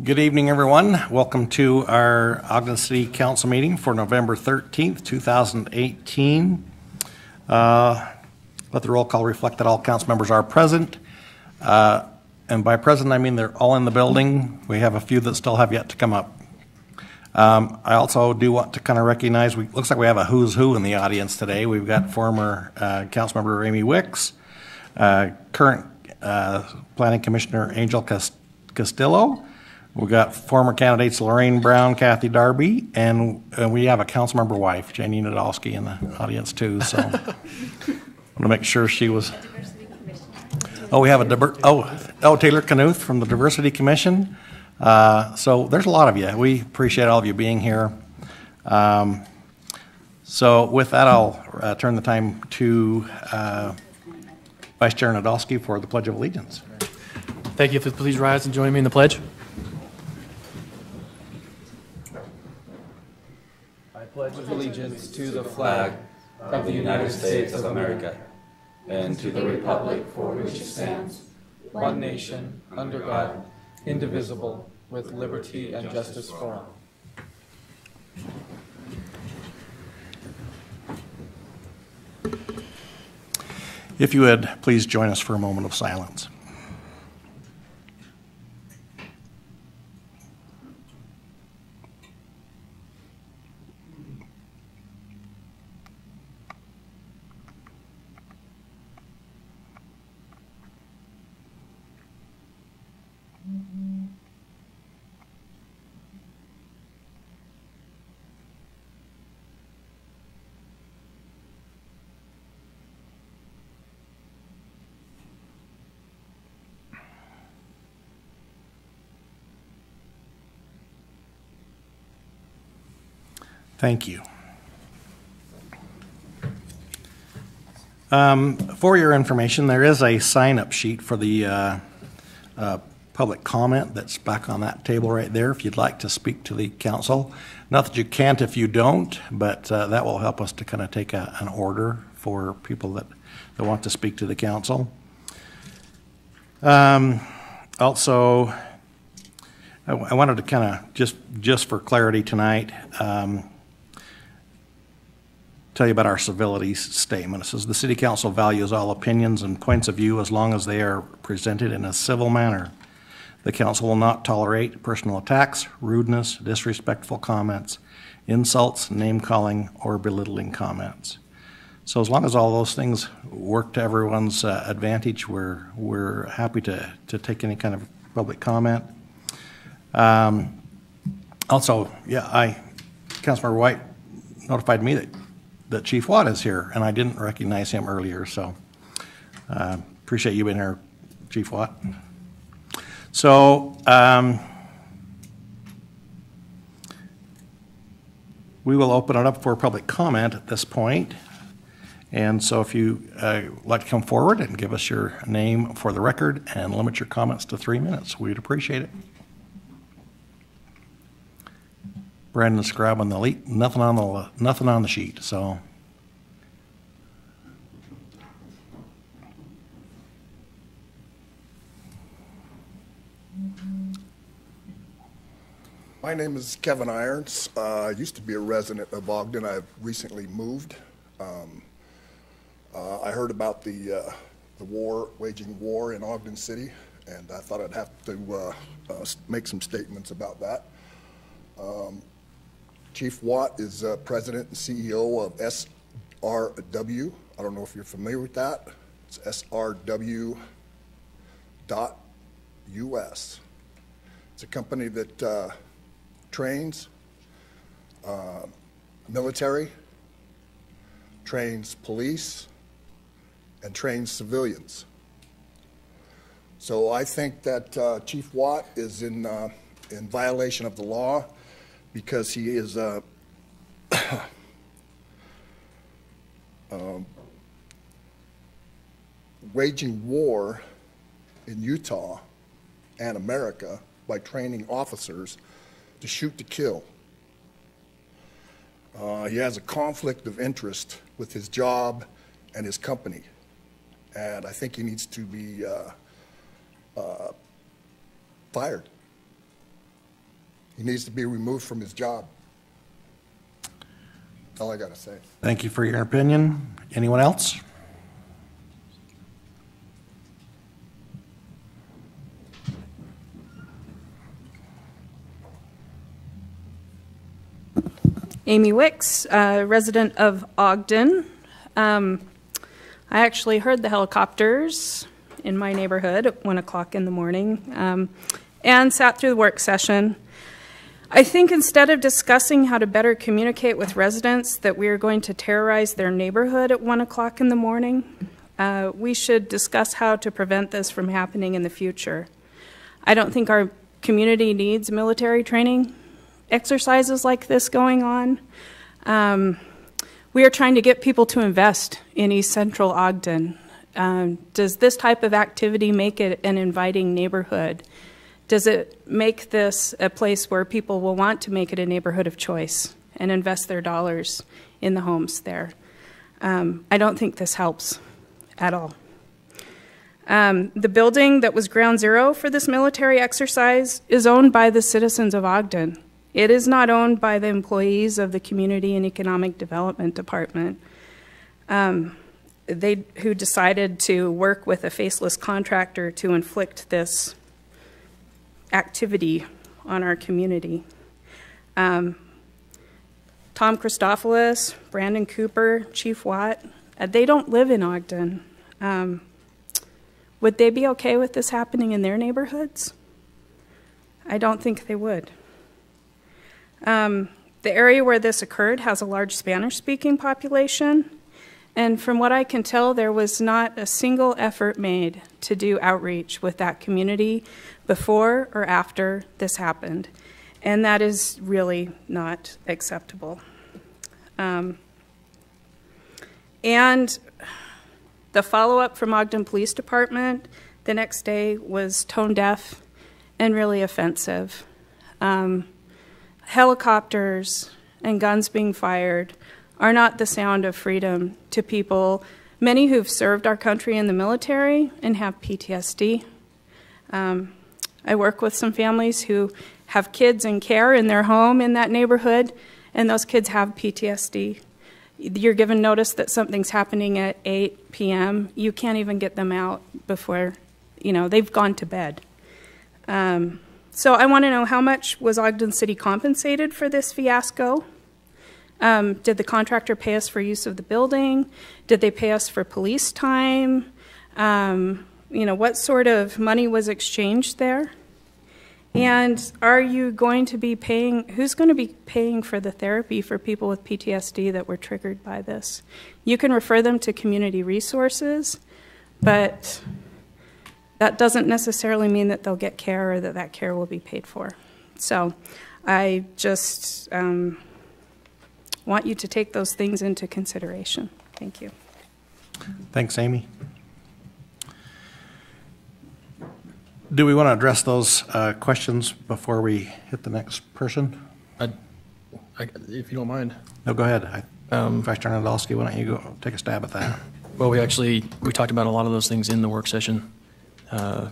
Good evening, everyone. Welcome to our Ogden City Council meeting for November 13th, 2018. Let the roll call reflect that all council members are present. And by present, I mean they're all in the building. We have a few that still have yet to come up. I also do want to kind of recognize, looks like we have a who's who in the audience today. We've got former Councilmember Amy Wicks, current Planning Commissioner Angel Castillo. We've got former candidates Lorraine Brown, Kathy Darby, and we have a council member wife, Janie Nadolski, in the audience too. So I want to make sure she was. Oh, we have a Taylor Knuth from the Diversity Commission. So there's a lot of you. We appreciate all of you being here. So with that, I'll turn the time to Vice Chair Nadolski for the Pledge of Allegiance. Thank you. If you'd please rise and join me in the pledge. I pledge allegiance to the flag of the United States of America and to the republic for which it stands, one nation, under God, indivisible, with liberty and justice for all. If you would, please join us for a moment of silence. Thank you. For your information, there is a sign-up sheet for the public comment that's back on that table right there if you'd like to speak to the council. Not that you can't if you don't, but that will help us to kind of take an order for people that want to speak to the council. Also, I wanted to kind of, just for clarity tonight, tell you about our civility statement. It says, the City Council values all opinions and points of view as long as they are presented in a civil manner. The Council will not tolerate personal attacks, rudeness, disrespectful comments, insults, name-calling, or belittling comments. So as long as all those things work to everyone's advantage, we're happy to take any kind of public comment. Also, Councilmember White notified me that Chief Watt is here, and I didn't recognize him earlier, so appreciate you being here, Chief Watt. So we will open it up for public comment at this point, and so if you like to come forward and give us your name for the record and limit your comments to 3 minutes, we'd appreciate it. Brandon's grabbing the lead. Nothing on the sheet. So, my name is Kevin Irons. I used to be a resident of Ogden. I've recently moved. I heard about the war, waging war in Ogden City, and I thought I'd have to make some statements about that. Chief Watt is president and CEO of SRW. I don't know if you're familiar with that. It's SRW.US. It's a company that trains military, trains police, and trains civilians. So I think that Chief Watt is in violation of the law, because he is waging war in Utah and America by training officers to shoot to kill. He has a conflict of interest with his job and his company, and I think he needs to be fired. He needs to be removed from his job. That's all I got to say. Thank you for your opinion. Anyone else? Amy Wicks, resident of Ogden. I actually heard the helicopters in my neighborhood at 1 o'clock in the morning and sat through the work session. I think instead of discussing how to better communicate with residents that we are going to terrorize their neighborhood at 1 o'clock in the morning, we should discuss how to prevent this from happening in the future. I don't think our community needs military training exercises like this going on. We are trying to get people to invest in East Central Ogden. Does this type of activity make it an inviting neighborhood? Does it make this a place where people will want to make it a neighborhood of choice and invest their dollars in the homes there? I don't think this helps at all. The building that was ground zero for this military exercise is owned by the citizens of Ogden. It is not owned by the employees of the Community and Economic Development Department who decided to work with a faceless contractor to inflict this activity on our community. Tom Christophilus, Brandon Cooper, Chief Watt, they don't live in Ogden. Would they be okay with this happening in their neighborhoods? I don't think they would. The area where this occurred has a large Spanish-speaking population, and from what I can tell, there was not a single effort made to do outreach with that community before or after this happened, and that is really not acceptable. And the follow-up from Ogden Police Department the next day was tone deaf and really offensive. Helicopters and guns being fired are not the sound of freedom to people, many who've served our country in the military and have PTSD. I work with some families who have kids in care in their home in that neighborhood, and those kids have PTSD. You're given notice that something's happening at 8 p.m. You can't even get them out before, they've gone to bed. So I want to know, how much was Ogden City compensated for this fiasco? Did the contractor pay us for use of the building? Did they pay us for police time? What sort of money was exchanged there? And are you going to be paying, who's going to be paying for the therapy for people with PTSD that were triggered by this? You can refer them to community resources, but that doesn't necessarily mean that they'll get care or that that care will be paid for. So I just want you to take those things into consideration. Thank you. Thanks, Amy. Do we want to address those questions before we hit the next person? If you don't mind. No, go ahead. Vice Chair Nadolski, why don't you go take a stab at that? Well, we talked about a lot of those things in the work session. I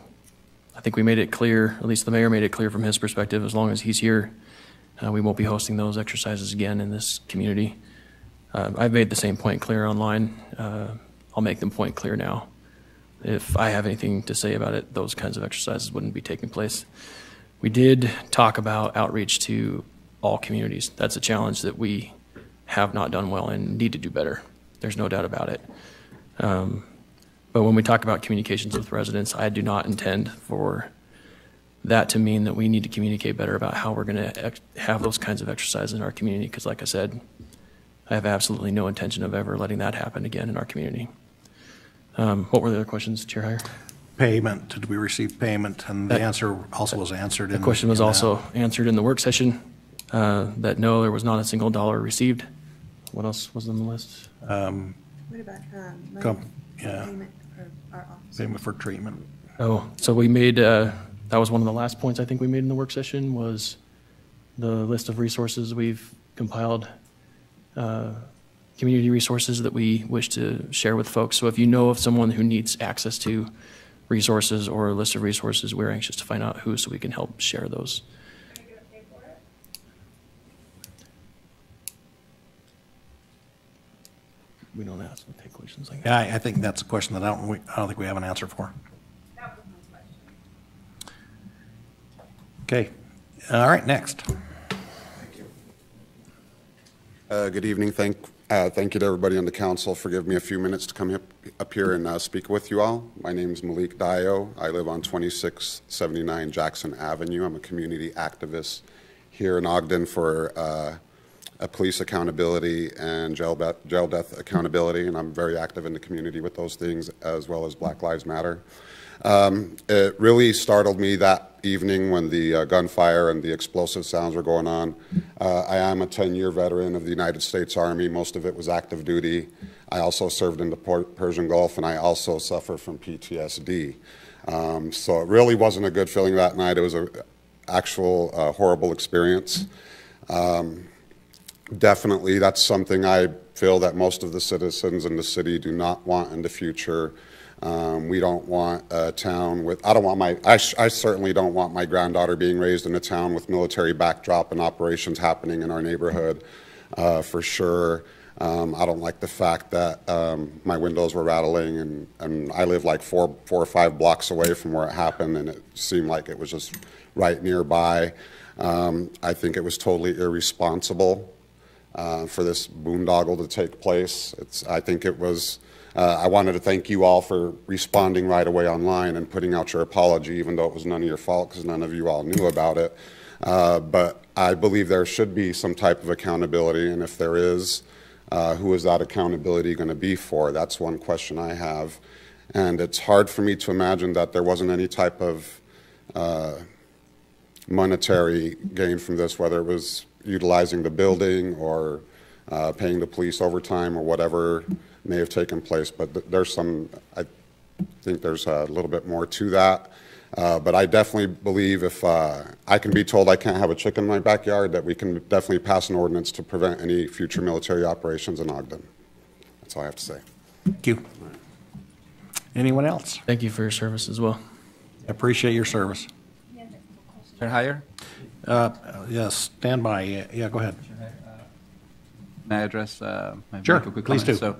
think we made it clear, at least the mayor made it clear from his perspective, as long as he's here, we won't be hosting those exercises again in this community. I've made the same point clear online. I'll make them point clear now. If I have anything to say about it, those kinds of exercises wouldn't be taking place. We did talk about outreach to all communities. That's a challenge that we have not done well and need to do better. There's no doubt about it. But when we talk about communications with residents, I do not intend for that to mean that we need to communicate better about how we're going to have those kinds of exercises in our community, because like I said, I have absolutely no intention of ever letting that happen again in our community. What were the other questions, Chair Heyer? Payment. Did we receive payment? And the answer also was answered. The question was also answered in the work session, that no, there was not a single dollar received. What else was on the list? What about payment for our office? Payment for treatment. Oh, so we made, that was one of the last points I think we made in the work session, was the list of resources we've compiled, community resources that we wish to share with folks. So if you know of someone who needs access to resources or a list of resources, we're anxious to find out who, so we can help share those. Are you going to pay for it? We don't ask, we take questions like Yeah, that. I think that's a question that I don't think we have an answer for. That was my question. Okay. All right, next. Good evening. Thank you to everybody on the council for giving me a few minutes to come up here and speak with you all. My name is Malik Dio. I live on 2679 Jackson Avenue. I'm a community activist here in Ogden for a police accountability and jail death accountability, and I'm very active in the community with those things, as well as Black Lives Matter. It really startled me that evening when the gunfire and the explosive sounds were going on. I am a 10-year veteran of the United States Army. Most of it was active duty. I also served in the Persian Gulf, and I also suffer from PTSD. So it really wasn't a good feeling that night. It was an actual horrible experience. Definitely, that's something I feel that most of the citizens in the city do not want in the future. We don't want a town with, I certainly don't want my granddaughter being raised in a town with military backdrop and operations happening in our neighborhood, for sure. I don't like the fact that my windows were rattling, and I live like four or five blocks away from where it happened, and it seemed like it was just right nearby. I think it was totally irresponsible for this boondoggle to take place. I think it was. I wanted to thank you all for responding right away online and putting out your apology, even though it was none of your fault because none of you all knew about it. But I believe there should be some type of accountability, and if there is, who is that accountability going to be for? That's one question I have. And it's hard for me to imagine that there wasn't any type of monetary gain from this, whether it was utilizing the building or paying the police overtime or whatever may have taken place, but there's I think there's a little bit more to that. But I definitely believe if I can be told I can't have a chicken in my backyard, that we can definitely pass an ordinance to prevent any future military operations in Ogden. That's all I have to say. Thank you. Anyone else? Thank you for your service as well. Appreciate your service. Chair Heyer? Yes, stand by. Yeah, go ahead. May I address my Sure, make a quick please comment? do.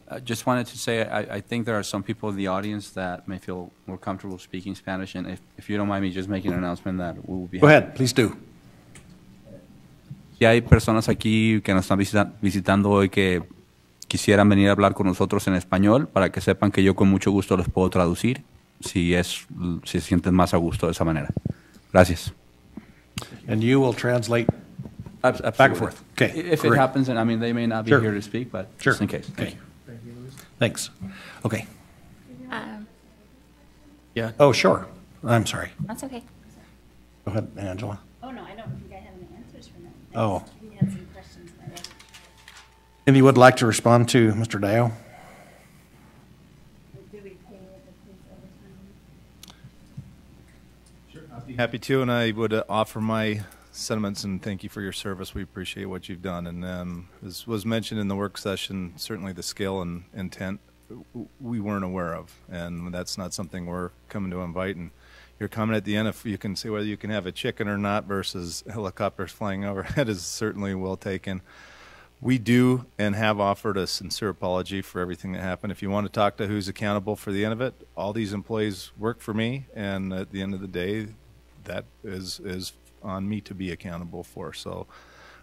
So, just wanted to say, I think there are some people in the audience that may feel more comfortable speaking Spanish, and if you don't mind me just making an announcement that we will be. Go ahead, please do. Si hay personas aquí que nos están visitando hoy que quisieran venir a hablar con nosotros en español, para que sepan que yo con mucho gusto les puedo traducir, si se sienten más a gusto de esa manera. Gracias. And you will translate Absolutely. back and forth. Okay. If it great. happens, and I mean, they may not be Sure. here to speak, but Sure. just in case. Thank Okay. you. Thanks. Okay. Yeah. Oh, sure. I'm sorry. That's okay. Go ahead, Angela. Oh, no, I don't think I have any answers for that. Oh. We had some questions that I. If you would like to respond to Mr. Dio? Do we pay the police overtime? I'd be happy to, and I would offer my sentiments and thank you for your service. We appreciate what you've done. And as was mentioned in the work session, certainly the scale and intent we weren't aware of, and that's not something we're coming to invite. And your comment at the end, if you can say whether you can have a chicken or not versus helicopters flying overhead, is certainly well taken. We do and have offered a sincere apology for everything that happened. If you want to talk to who's accountable for the end of it, all these employees work for me, and at the end of the day, that is on me to be accountable for. So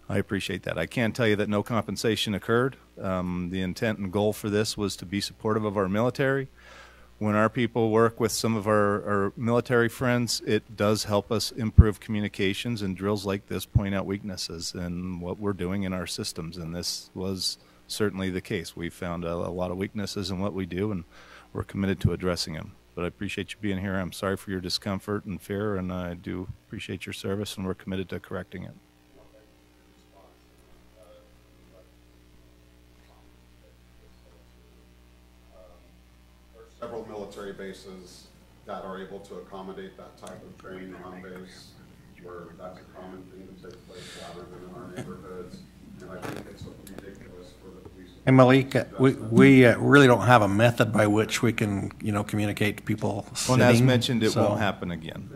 I appreciate that. I can tell you that no compensation occurred. The intent and goal for this was to be supportive of our military. When our people work with some of our military friends, it does help us improve communications, and drills like this point out weaknesses in what we're doing in our systems, and this was certainly the case. We found a lot of weaknesses in what we do, and we're committed to addressing them. But I appreciate you being here. I'm sorry for your discomfort and fear, and I do appreciate your service, and we're committed to correcting it. Several military bases that are able to accommodate that type of training on base, where that's a common thing to take place rather than in our neighborhoods. And I think it's ridiculous for the police. Hey, Malik, we really don't have a method by which we can, communicate to people Well, and as sitting, mentioned, it so- won't happen again.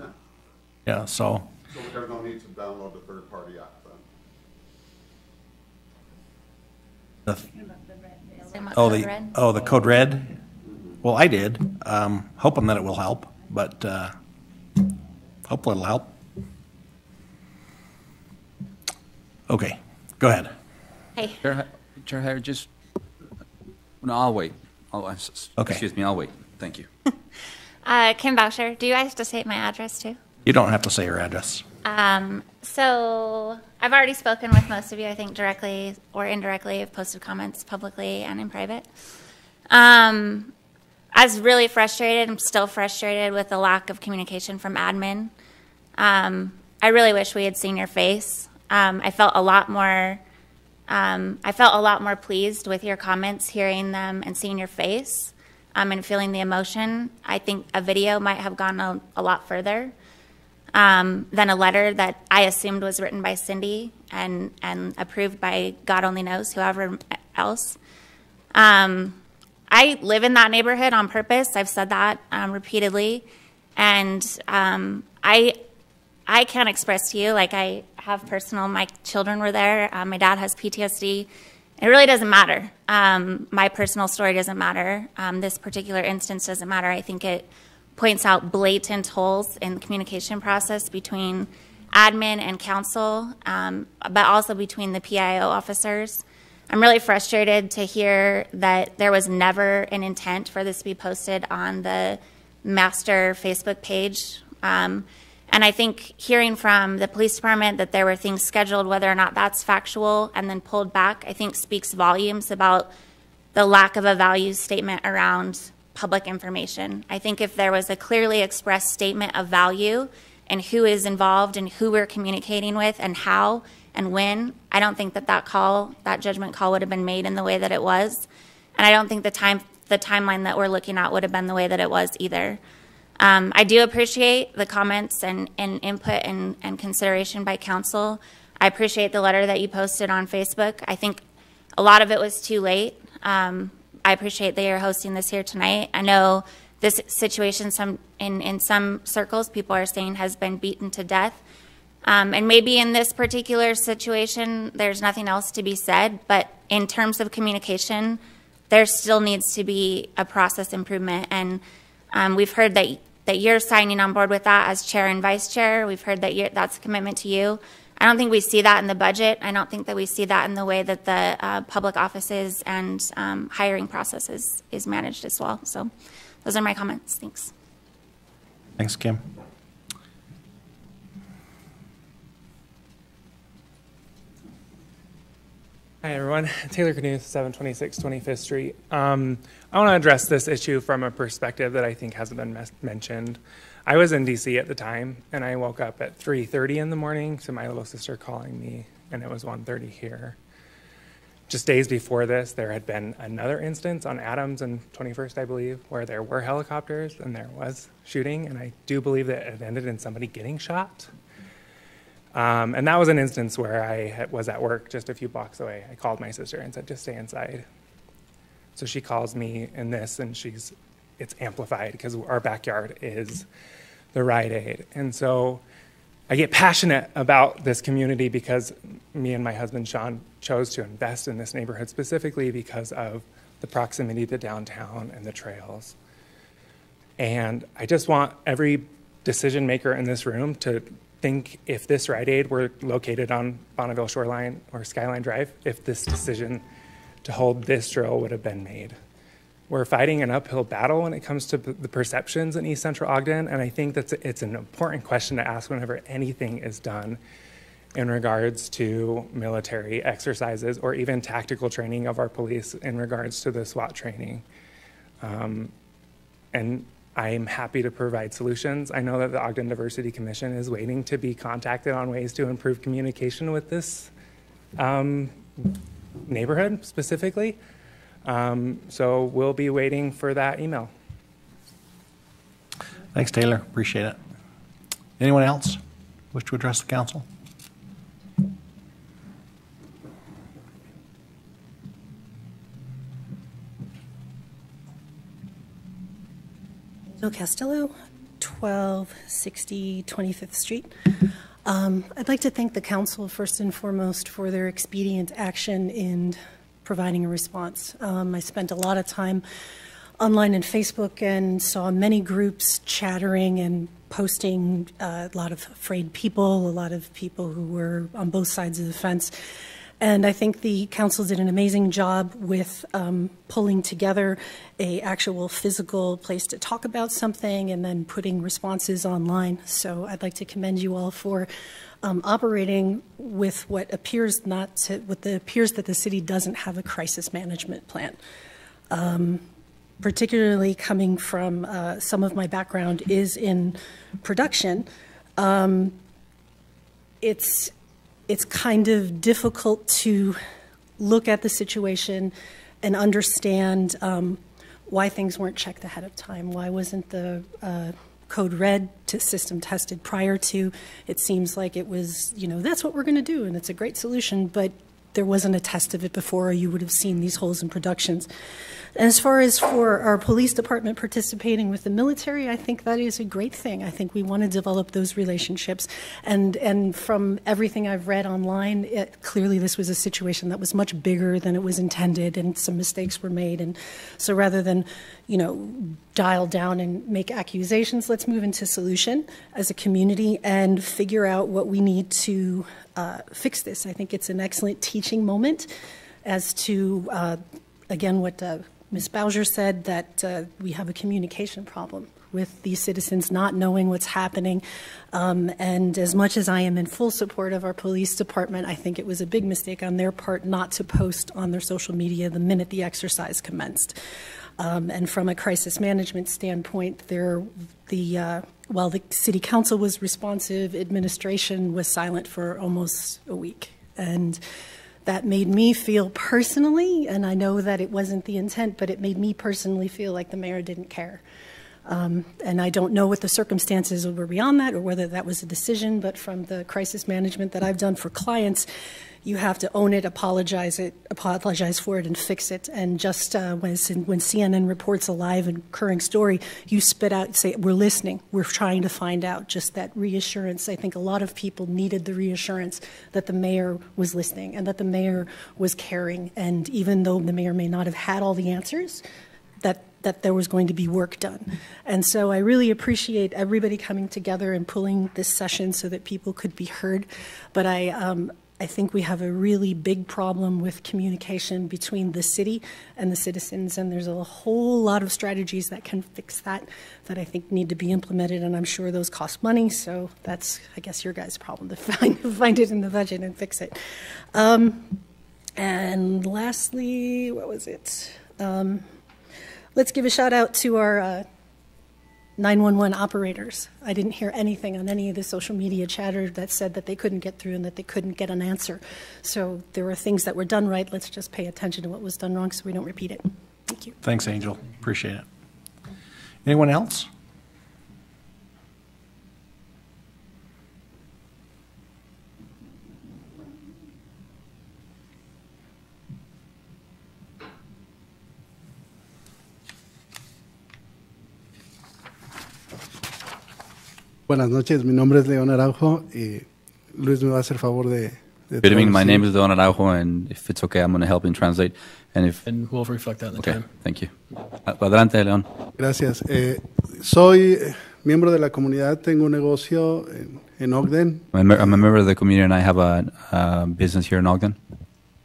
Yeah, so, So there's no need to download the third-party app then. the- What about the about Oh, Code Red? the Code Red? Well, I did, hoping that it will help, but hopefully it'll help. Okay, go ahead. Hey. Chair Hager, just, no, I'll wait. Okay. Excuse me, I'll wait. Thank you. Kim Boucher, do I have to state my address too? You don't have to say your address. So I've already spoken with most of you, I think directly or indirectly. I've posted comments publicly and in private. I was really frustrated. I'm still frustrated with the lack of communication from admin. I really wish we had seen your face. I felt a lot more pleased with your comments, hearing them and seeing your face, and feeling the emotion. I think a video might have gone a lot further than a letter that I assumed was written by Cindy and approved by God only knows, whoever else. I live in that neighborhood on purpose. I've said that repeatedly. And I can't express to you, like I have my children were there. My dad has PTSD. It really doesn't matter. My personal story doesn't matter. This particular instance doesn't matter. I think it points out blatant holes in the communication process between admin and council, but also between the PIO officers. I'm really frustrated to hear that there was never an intent for this to be posted on the master Facebook page. And I think hearing from the police department that there were things scheduled, whether or not that's factual and then pulled back, I think speaks volumes about the lack of a values statement around public information. I think if there was a clearly expressed statement of value and who is involved and who we're communicating with and how and when, I don't think that judgment call would have been made in the way that it was. And I don't think the timeline that we're looking at would have been the way that it was either. I do appreciate the comments and input and consideration by council. I appreciate the letter that you posted on Facebook. I think a lot of it was too late. I appreciate that you're hosting this here tonight. I know this situation in some circles, people are saying has been beaten to death. And maybe in this particular situation, there's nothing else to be said. But in terms of communication, there still needs to be a process improvement. And we've heard that you're signing on board with that as chair and vice chair. We've heard that that's a commitment to you. I don't think we see that in the budget. I don't think that we see that in the way that the public offices and hiring process is managed as well. So those are my comments. Thanks. Thanks, Kim. Hi, everyone. Taylor Knuth, 726 25th Street. I want to address this issue from a perspective that I think hasn't been mentioned. I was in D.C. at the time, and I woke up at 3:30 in the morning to my little sister calling me, and it was 1:30 here. Just days before this, there had been another instance on Adams and 21st, I believe, where there were helicopters and there was shooting, and I do believe that it ended in somebody getting shot. And that was an instance where I was at work just a few blocks away. I called my sister and said, just stay inside. So she calls me in this, and it's amplified because our backyard is the Rite Aid. And so I get passionate about this community because me and my husband, Sean, chose to invest in this neighborhood specifically because of the proximity to downtown and the trails. And I just want every decision maker in this room to think if this Rite Aid were located on Bonneville Shoreline or Skyline Drive, if this decision to hold this drill would have been made. We're fighting an uphill battle when it comes to the perceptions in East Central Ogden, and I think it's an important question to ask whenever anything is done in regards to military exercises or even tactical training of our police in regards to the SWAT training. And I'm happy to provide solutions. I know that the Ogden Diversity Commission is waiting to be contacted on ways to improve communication with this neighborhood specifically. So we'll be waiting for that email. Thanks, Taylor. Appreciate it. Anyone else wish to address the council? Bill Castillo, 1260 25th Street. I'd like to thank the council first and foremost for their expedient action in providing a response. I spent a lot of time online and Facebook and saw many groups chattering and posting, a lot of afraid people, a lot of people who were on both sides of the fence. And I think the council did an amazing job with pulling together a actual physical place to talk about something and then putting responses online. So I'd like to commend you all for operating with what appears appears that the city doesn't have a crisis management plan. Particularly coming from some of my background is in production. It's kind of difficult to look at the situation and understand why things weren't checked ahead of time. Why wasn't the code read to system tested prior to? It seems like it was, that's what we're going to do, and it's a great solution, but there wasn't a test of it before, or you would have seen these holes in productions. And as far as for our police department participating with the military, I think that is a great thing. I think we want to develop those relationships. And from everything I've read online, clearly this was a situation that was much bigger than it was intended, and some mistakes were made. And so rather than, dial down and make accusations, let's move into solution as a community and figure out what we need to fix this. I think it's an excellent teaching moment as to, again, what Ms. Bowser said, that we have a communication problem with these citizens not knowing what's happening. And as much as I am in full support of our police department, I think it was a big mistake on their part not to post on their social media the minute the exercise commenced. And from a crisis management standpoint, while the city council was responsive, administration was silent for almost a week. And that made me feel personally, and I know that it wasn't the intent, but it made me personally feel like the mayor didn't care. And I don't know what the circumstances were beyond that or whether that was a decision, but from the crisis management that I've done for clients, you have to own it, apologize for it, and fix it. And just when CNN reports a live and occurring story, you spit out, say, we're listening, we're trying to find out. Just that reassurance. I think a lot of people needed the reassurance that the mayor was listening and that the mayor was caring. And even though the mayor may not have had all the answers, that there was going to be work done. And so I really appreciate everybody coming together and pulling this session so that people could be heard. But I think we have a really big problem with communication between the city and the citizens, and there's a whole lot of strategies that can fix that I think need to be implemented, and I'm sure those cost money, so that's, I guess, your guys' problem to find it in the budget and fix it. And lastly, what was it? Let's give a shout out to our 911 operators. I didn't hear anything on any of the social media chatter that said that they couldn't get through and that they couldn't get an answer. So there were things that were done right. Let's just pay attention to what was done wrong so we don't repeat it. Thank you. Thanks, Angel. Appreciate it. Anyone else? Buenas noches, mi nombre es León Araujo y Luis me va a hacer favor de Good evening, my name is León Araujo, and if it's okay, I'm going to help him translate. And we'll reflect that in the okay, time. Thank you. Adelante, León. Gracias. Soy miembro de la comunidad, tengo un negocio en Ogden. I'm a member of the community, and I have a business here in Ogden.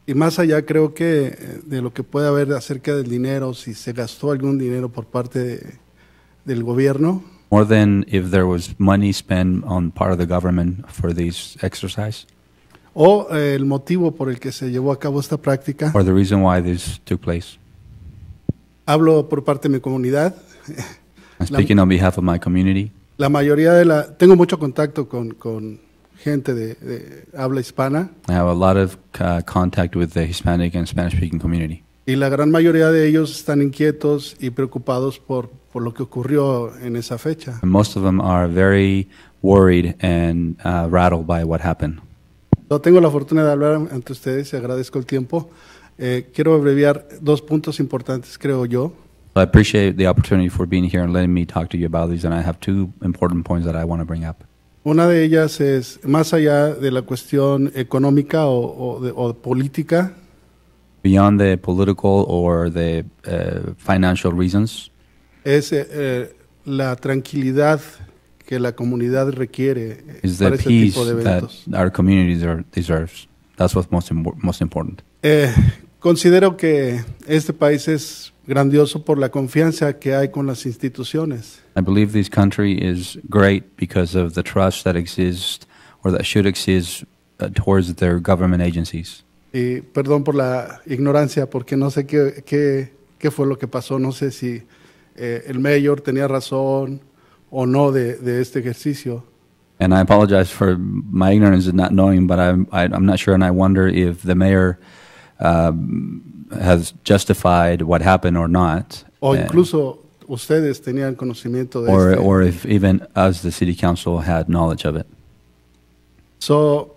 Y más allá, creo que de lo que puede haber acerca del dinero, si se gastó algún dinero por parte del gobierno. More than if there was money spent on part of the government for this exercise. O el motivo por el que se llevó a cabo esta práctica. Or the reason why this took place. Hablo por parte de mi comunidad. I'm speaking on behalf of my community. La mayoría tengo mucho contacto con gente de habla hispana. I have a lot of contact with the Hispanic and Spanish-speaking community. Y la gran mayoría de ellos están inquietos y preocupados por lo que ocurrió en esa fecha. And most of them are very worried and rattled by what happened. Tengo la fortuna de hablar ante ustedes y agradezco el tiempo. Quiero abreviar dos puntos importantes, creo yo. I appreciate the opportunity for being here and letting me talk to you about these, and I have two important points that I want to bring up. Una de ellas es, más allá de la cuestión económica o política, beyond the political or the financial reasons, es la tranquilidad que la comunidad requiere is para the ese peace tipo de that eventos. our community deserves. That's what's most important. Considero que este país es grandioso por la confianza que hay con las instituciones. I believe this country is great because of the trust that exists or that should exist towards their government agencies. Y perdón por la ignorancia, porque no sé qué fue lo que pasó. No sé si el mayor tenía razón o no de este ejercicio. And I apologize for my ignorance and not knowing, but I'm not sure, and I wonder if the mayor has justified what happened or not. O incluso ustedes tenían conocimiento de or if even us, the city council, had knowledge of it. So,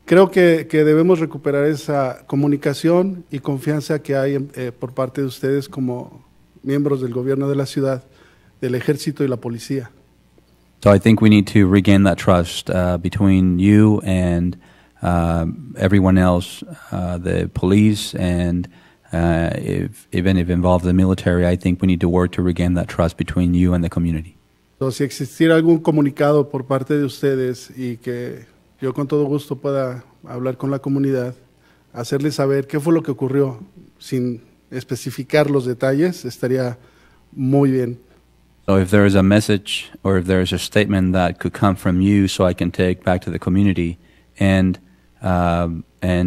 creo que debemos recuperar esa comunicación y confianza que hay por parte de ustedes como miembros del gobierno de la ciudad, del ejército y la policía. So I think we need to regain that trust between you and everyone else, the police, and even if involved the military. I think we need to work to regain that trust between you and the community. So, si existiera algún comunicado por parte de ustedes y que yo con todo gusto pueda hablar con la comunidad, hacerles saber qué fue lo que ocurrió sin especificar los detalles, estaría muy bien. So if there is a message or if there is a statement that could come from you so I can take back to the community and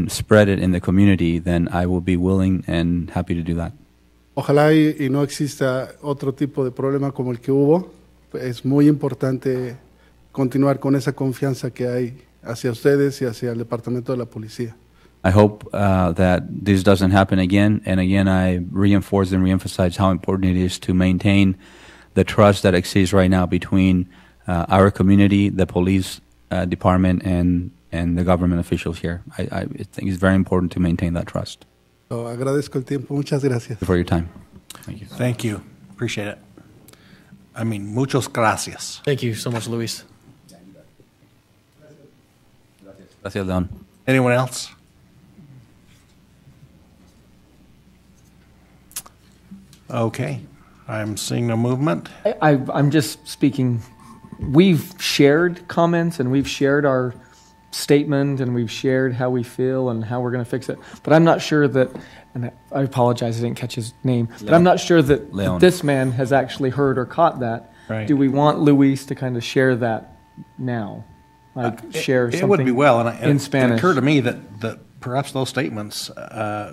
spread it in the community, then I will be willing and happy to do that. Ojalá y no exista otro tipo de problema como el que hubo. Es muy importante continuar con esa confianza que hay hacia ustedes y hacia el departamento de la policía. I hope that this doesn't happen again, and again I reinforce and reemphasize how important it is to maintain the trust that exists right now between our community, the police department, and the government officials here. I think it's very important to maintain that trust. So, agradezco el tiempo. Muchas gracias. For your time. Thank you. Thank you. Appreciate it. I mean, muchas gracias. Thank you so much, Luis. Gracias, Leon. Anyone else? Okay. I'm seeing no movement. I'm just speaking. We've shared comments and we've shared our statement and we've shared how we feel and how we're going to fix it. But I'm not sure that, and I apologize, I didn't catch his name, but I'm not sure that this man has actually heard or caught that. Right. Do we want Luis to kind of share that now? Like share something it would be well, in Spanish. It occurred to me that perhaps those statements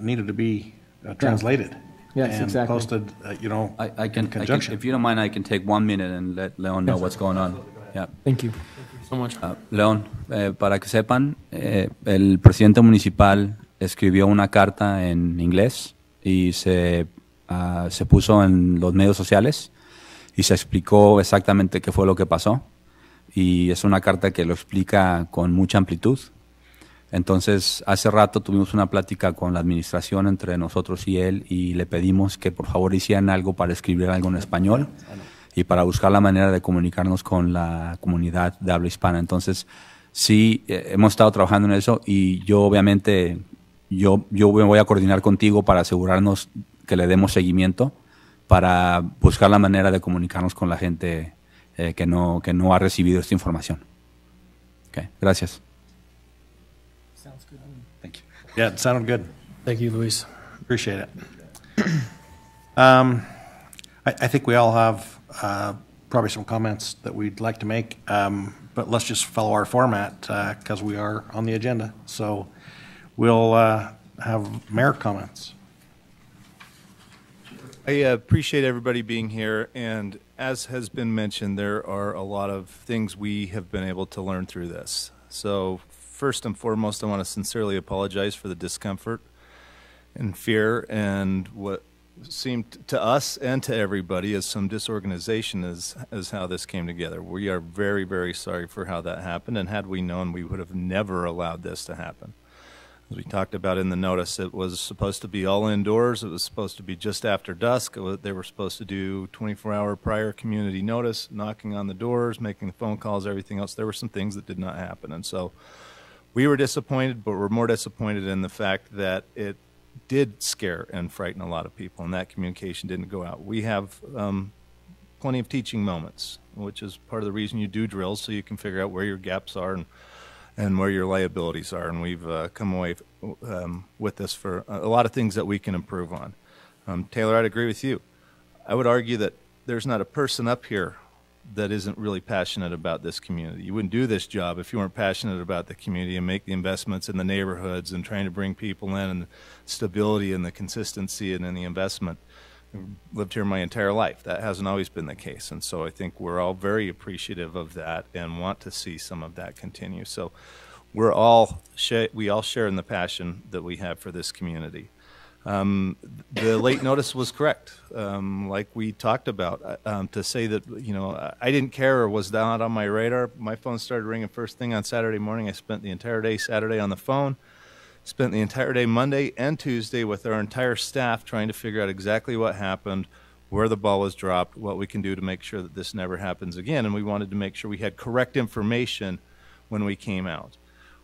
needed to be translated. Yes, and exactly. Posted, I can, in conjunction. if you don't mind, I can take 1 minute and let Leon know what's going on. Yeah. Thank you. So much. León, para que sepan, el presidente municipal escribió una carta en inglés y se puso en los medios sociales y se explicó exactamente qué fue lo que pasó. Y es una carta que lo explica con mucha amplitud. Entonces, hace rato tuvimos una plática con la administración entre nosotros y él y le pedimos que por favor hicieran algo para escribir algo en español y para buscar la manera de comunicarnos con la comunidad de habla hispana. Entonces, sí, hemos estado trabajando en eso y yo obviamente, yo me voy a coordinar contigo para asegurarnos que le demos seguimiento para buscar la manera de comunicarnos con la gente que no ha recibido esta información. Okay, gracias. Sounds good. Thank you. Yeah, it sounded good. Thank you, Luis. Appreciate it. I think we all have probably some comments that we'd like to make, but let's just follow our format because we are on the agenda. So we'll have mayor comments. I appreciate everybody being here, and as has been mentioned, there are a lot of things we have been able to learn through this. So first and foremost, I want to sincerely apologize for the discomfort and fear and what seemed to us and to everybody as some disorganization as how this came together. We are very, very sorry for how that happened, and had we known, we would have never allowed this to happen. As we talked about in the notice, it was supposed to be all indoors. It was supposed to be just after dusk. They were supposed to do 24-hour prior community notice, knocking on the doors, making the phone calls, everything else. There were some things that did not happen, and so We were disappointed, but we're more disappointed in the fact that it did scare and frighten a lot of people, and that communication didn't go out. We have plenty of teaching moments, which is part of the reason you do drills, so you can figure out where your gaps are and where your liabilities are. And we've come away with this for a lot of things that we can improve on. Taylor, I'd agree with you. I would argue that there's not a person up here that isn't really passionate about this community. You wouldn't do this job if you weren't passionate about the community and make the investments in the neighborhoods and trying to bring people in and the stability and the consistency and then the investment. I've lived here my entire life. That hasn't always been the case. And so I think we're all very appreciative of that and want to see some of that continue. So we all share in the passion that we have for this community. The late notice was correct, like we talked about. To say that, you know, I didn't care or was not on my radar, my phone started ringing first thing on Saturday morning. I spent the entire day Saturday on the phone, spent the entire day Monday and Tuesday with our entire staff trying to figure out exactly what happened, where the ball was dropped, what we can do to make sure that this never happens again. And we wanted to make sure we had correct information when we came out.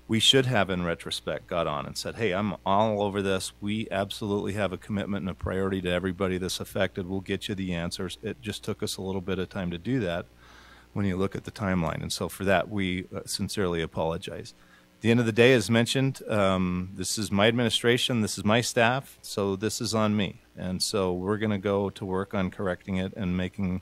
We should have, in retrospect, got on and said, hey, I'm all over this. We absolutely have a commitment and a priority to everybody that's affected. We'll get you the answers. It just took us a little bit of time to do that when you look at the timeline. And so for that, we sincerely apologize. At the end of the day, as mentioned, this is my administration, this is my staff, so this is on me. And so we're going to go to work on correcting it and making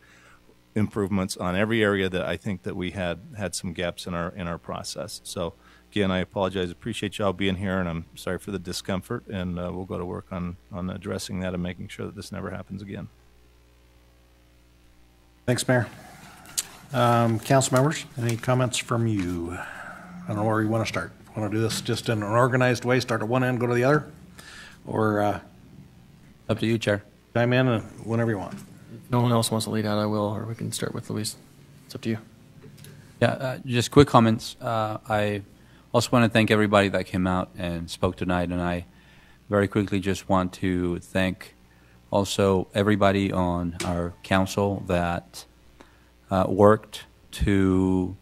improvements on every area that I think that we had some gaps in our process. So again, I apologize. Appreciate y'all being here, and I'm sorry for the discomfort. And we'll go to work on addressing that and making sure that this never happens again. Thanks, Mayor. Council members, any comments from you? I don't know where you want to start. Want to do this just in an organized way, start at one end, go to the other? Or up to you, Chair. Chime in whenever you want. If no one else wants to lead out, I will, or we can start with Luis. It's up to you. Yeah, just quick comments. I also want to thank everybody that came out and spoke tonight, and I very quickly just want to thank also everybody on our council that worked to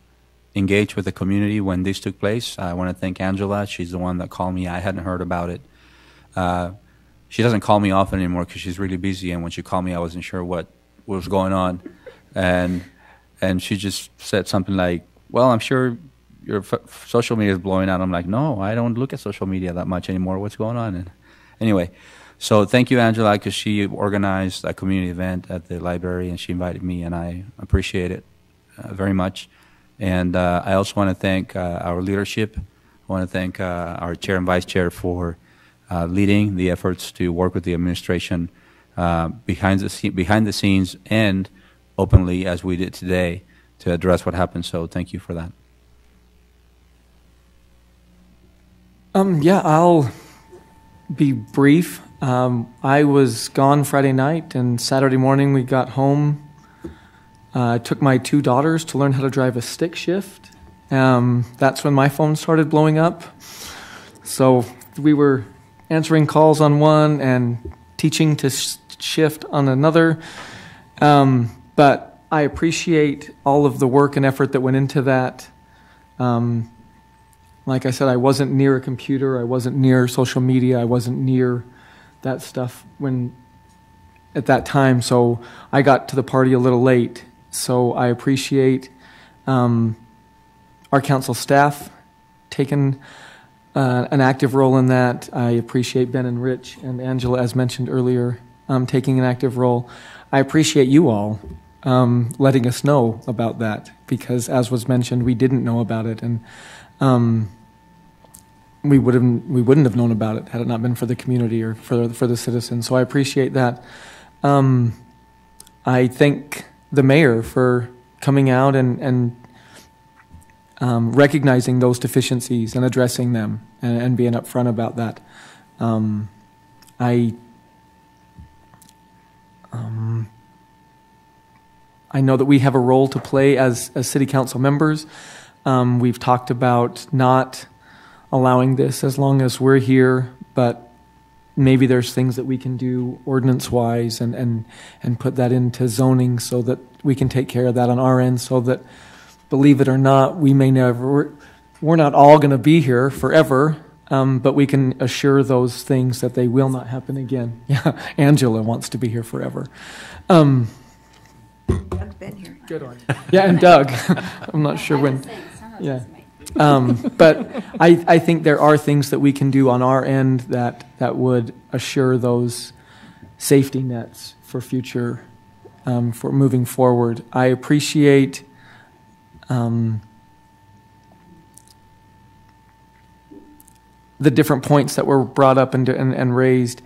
engage with the community when this took place. I want to thank Angela. She's the one that called me. I hadn't heard about it. She doesn't call me often anymore because she's really busy, and when she called me, I wasn't sure what was going on. And she just said something like, well, I'm sure your social media is blowing out. I'm like, no, I don't look at social media that much anymore. What's going on? And anyway, so thank you, Angela, because she organized a community event at the library, and she invited me, and I appreciate it very much. And I also want to thank our leadership. I want to thank our chair and vice chair for leading the efforts to work with the administration behind the scenes and openly, as we did today, to address what happened. So thank you for that. Yeah, I'll be brief. I was gone Friday night, and Saturday morning we got home. I took my two daughters to learn how to drive a stick shift. That's when my phone started blowing up. So we were answering calls on one and teaching to shift on another. But I appreciate all of the work and effort that went into that. Like I said, I wasn't near a computer. I wasn't near social media. I wasn't near that stuff at that time. So I got to the party a little late. So I appreciate our council staff taking an active role in that. I appreciate Ben and Rich and Angela, as mentioned earlier, taking an active role. I appreciate you all letting us know about that, because as was mentioned, we didn't know about it, and we wouldn't have known about it had it not been for the community or for the citizens. So I appreciate that. I thank the mayor for coming out and recognizing those deficiencies and addressing them and being upfront about that. I know that we have a role to play as city council members. We've talked about not allowing this as long as we're here, but maybe there's things that we can do ordinance-wise and put that into zoning so that we can take care of that on our end, so that, believe it or not, we may never we're not all going to be here forever, but we can assure those things that they will not happen again. Yeah, Angela wants to be here forever. Doug's been here. Good one. Yeah, and Doug. I'm not sure when. Yeah. But I think there are things that we can do on our end that would assure those safety nets for future, for moving forward. I appreciate the different points that were brought up and raised,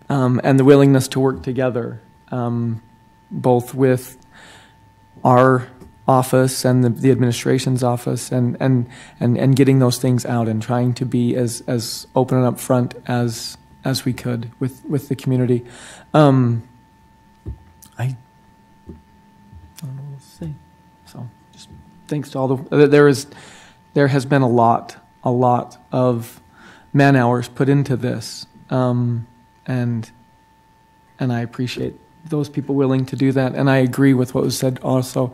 and the willingness to work together, both with our office and the administration's office, and getting those things out and trying to be as open and upfront as we could with the community. I don't know what to say. So just thanks to all there has been a lot of man hours put into this, and I appreciate those people willing to do that. And I agree with what was said also.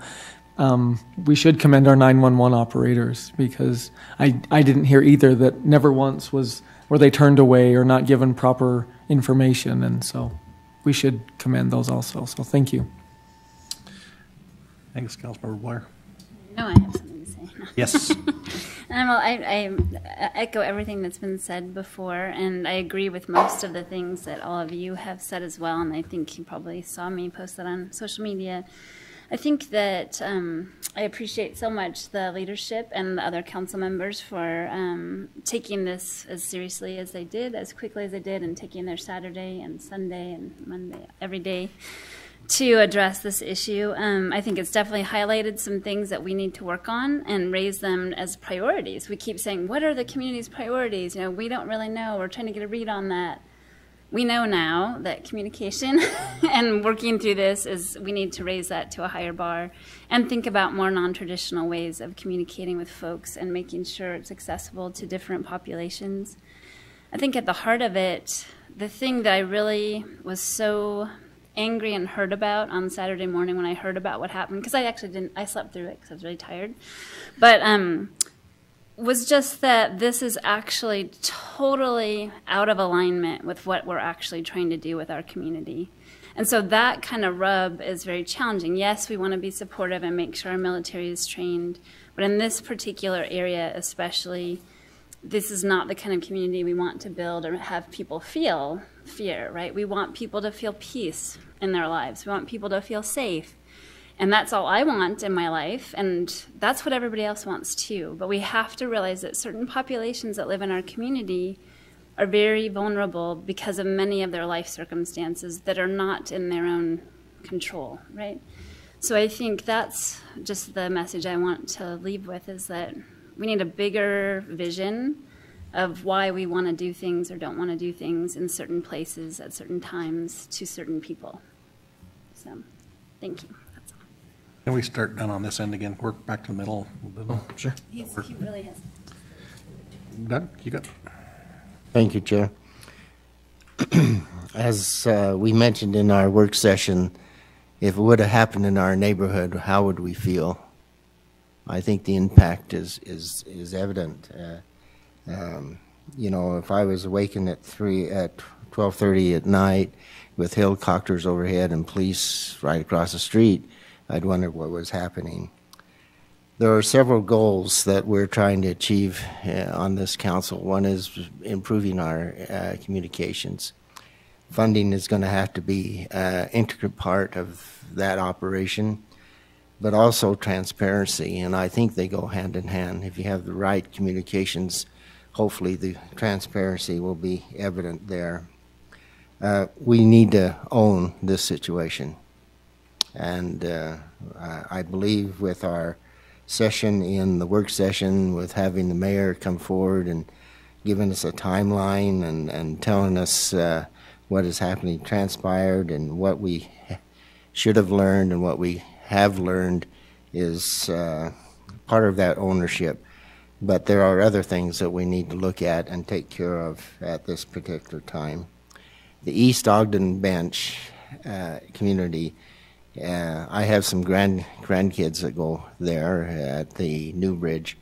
We should commend our 911 operators, because I didn't hear either that never once were they turned away or not given proper information, and so we should commend those also. So thank you. Thanks, Councilmember Blair. No, I have something to say. Yes. Well, I echo everything that's been said before, and I agree with most of the things that all of you have said as well, and I think you probably saw me post that on social media. I think that I appreciate so much the leadership and the other council members for taking this as seriously as they did, as quickly as they did, and taking their Saturday and Sunday and Monday, every day, to address this issue. I think it's definitely highlighted some things that we need to work on and raise them as priorities. We keep saying, what are the community's priorities? You know, we don't really know. We're trying to get a read on that. We know now that communication and working through this is, we need to raise that to a higher bar and think about more non-traditional ways of communicating with folks and making sure it's accessible to different populations. I think at the heart of it, the thing that I really was so angry and hurt about on Saturday morning when I heard about what happened, because I slept through it because I was really tired, but was just that this is actually totally out of alignment with what we're actually trying to do with our community. And so that kind of rub is very challenging. Yes, we want to be supportive and make sure our military is trained, but in this particular area especially, this is not the kind of community we want to build or have people feel fear, right? We want people to feel peace in their lives. We want people to feel safe. And that's all I want in my life, and that's what everybody else wants too. But we have to realize that certain populations that live in our community are very vulnerable because of many of their life circumstances that are not in their own control, right? So I think that's just the message I want to leave with, is that we need a bigger vision of why we want to do things or don't want to do things in certain places at certain times to certain people. So, thank you. Can we start down on this end again? Work back to the middle. Sure. He really has. Doug, you got? Thank you, Chair. As we mentioned in our work session, if it would have happened in our neighborhood, how would we feel? I think the impact is evident. You know, if I was awakened at 12:30 at night with helicopters overhead and police right across the street, I'd wonder what was happening. There are several goals that we're trying to achieve on this council. One is improving our communications. Funding is going to have to be an intricate part of that operation, but also transparency, and I think they go hand in hand. If you have the right communications, hopefully the transparency will be evident there. We need to own this situation. And I believe with our session in the work session, with having the mayor come forward and giving us a timeline and telling us what is happening, transpired, and what we should have learned and what we have learned is part of that ownership. But there are other things that we need to look at and take care of at this particular time. The East Ogden Bench community, I have some grandkids that go there at the New Bridge.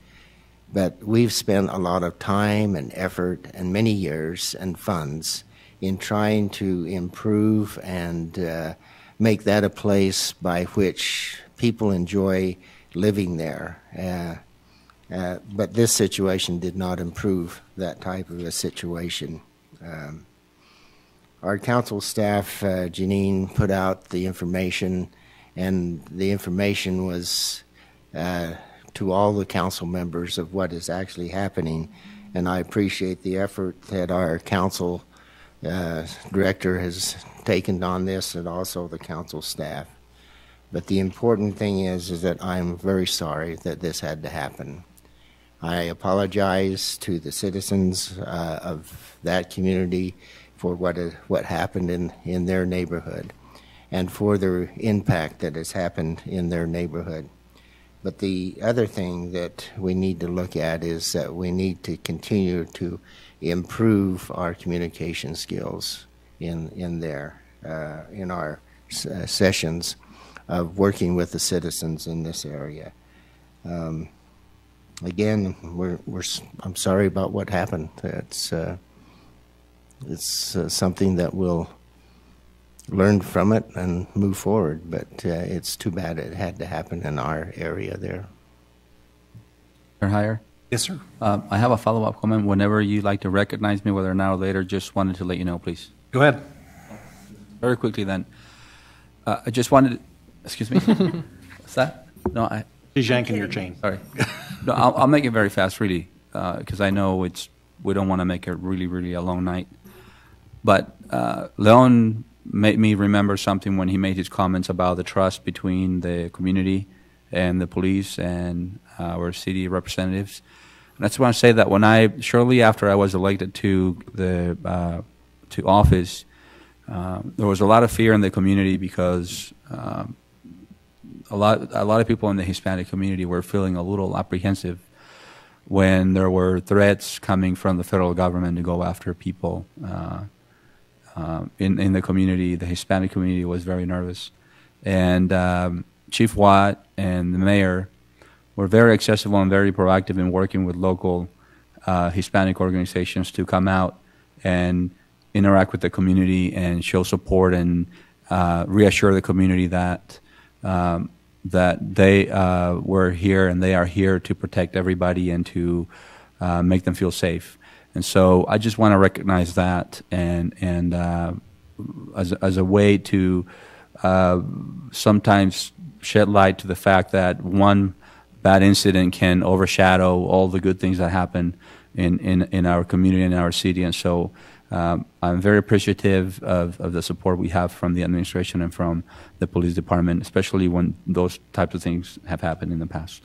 But we've spent a lot of time and effort and many years and funds in trying to improve and make that a place by which people enjoy living there. But this situation did not improve that type of a situation. Our council staff, Janine, put out the information, and the information was to all the council members of what is actually happening. And I appreciate the effort that our council director has taken on this, and also the council staff. But the important thing is that I'm very sorry that this had to happen. I apologize to the citizens of that community for what happened in their neighborhood and for the impact that has happened in their neighborhood. But the other thing that we need to look at is that we need to continue to improve our communication skills in our sessions of working with the citizens in this area. Again, I'm sorry about what happened. It's something that we'll learn from it and move forward, but it's too bad it had to happen in our area there. Higher? Yes, sir. I have a follow-up comment. Whenever you like to recognize me, whether now or later, just wanted to let you know, please. Go ahead. Very quickly then. I just wanted, excuse me? What's that? No, He's yanking your chain. Sorry. No, I'll make it very fast, really, because I know we don't want to make it really, really a long night. But Leon made me remember something when he made his comments about the trust between the community and the police and our city representatives. And I just want to say that shortly after I was elected to office, there was a lot of fear in the community because a lot of people in the Hispanic community were feeling a little apprehensive when there were threats coming from the federal government to go after people in the community. The Hispanic community was very nervous. And Chief Watt and the mayor were very accessible and very proactive in working with local Hispanic organizations to come out and interact with the community and show support and reassure the community that they were here and they are here to protect everybody and to make them feel safe. And so I just want to recognize that and as a way to sometimes shed light to the fact that one bad incident can overshadow all the good things that happen in our community and our city. And so I'm very appreciative of the support we have from the administration and from the police department, especially when those types of things have happened in the past.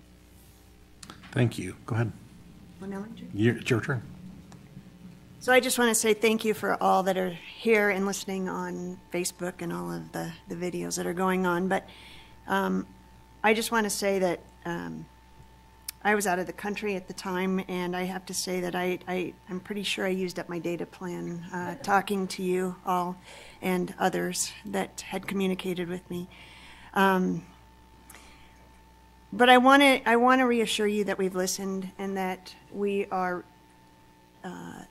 Thank you. Go ahead. It's your turn. So I just want to say thank you for all that are here and listening on Facebook and all of the videos that are going on. But I just want to say that I was out of the country at the time, and I have to say that I'm pretty sure I used up my data plan talking to you all and others that had communicated with me. But I want to reassure you that we've listened and that we are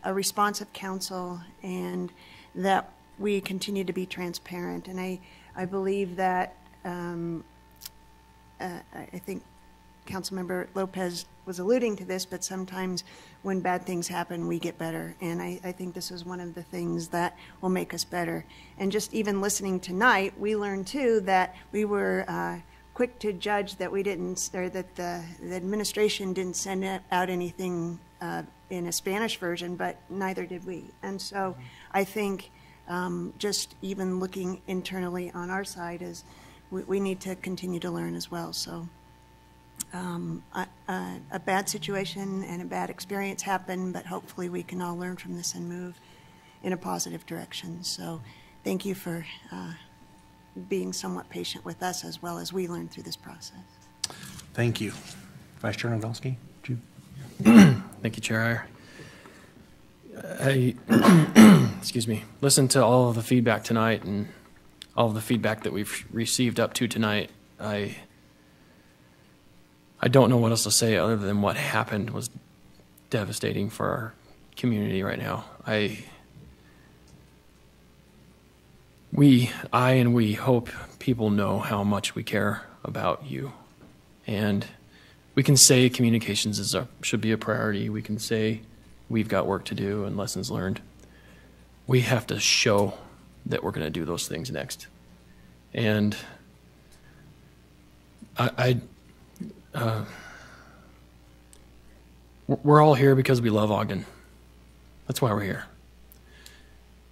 a responsive council and that we continue to be transparent. And I believe that I think Councilmember Lopez was alluding to this, but sometimes when bad things happen, we get better. And I think this is one of the things that will make us better. And just even listening tonight, we learned too that we were quick to judge that we didn't, or that the administration didn't send out anything in a Spanish version, but neither did we. And so I think just even looking internally on our side is we need to continue to learn as well. So a bad situation and a bad experience happened, but hopefully we can all learn from this and move in a positive direction. So thank you for being somewhat patient with us as well as we learn through this process. Thank you. Vice Chair Nadolski? Thank you, Chair. I excuse me, listened to all of the feedback tonight and all of the feedback that we've received up to tonight. I don't know what else to say other than what happened was devastating for our community right now. I and we hope people know how much we care about you. And we can say communications should be a priority. We can say we've got work to do and lessons learned. We have to show that we're going to do those things next. And we're all here because we love Ogden. That's why we're here.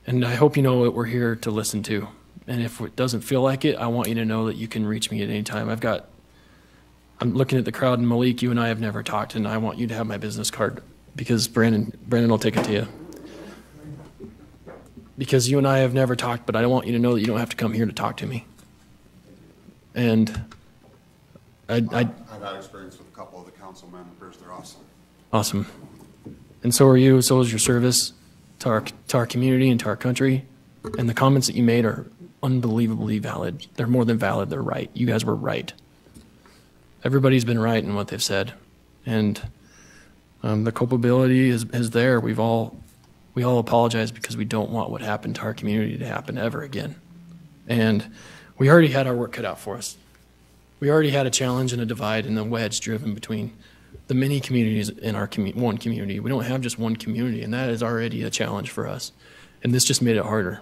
And I hope you know that we're here to listen to. And if it doesn't feel like it, I want you to know that you can reach me at any time. I'm looking at the crowd, and Malik, you and I have never talked, and I want you to have my business card because Brandon will take it to you. Because you and I have never talked, but I want you to know that you don't have to come here to talk to me. And I've had experience with a couple of the council members. They're awesome. Awesome. And so are you. So is your service to our community and to our country. And the comments that you made are unbelievably valid. They're more than valid. They're right. You guys were right. Everybody's been right in what they've said. And the culpability is there. We all apologize because we don't want what happened to our community to happen ever again. And we already had our work cut out for us. We already had a challenge and a divide and a wedge driven between the many communities in our one community. We don't have just one community, and that is already a challenge for us. And this just made it harder.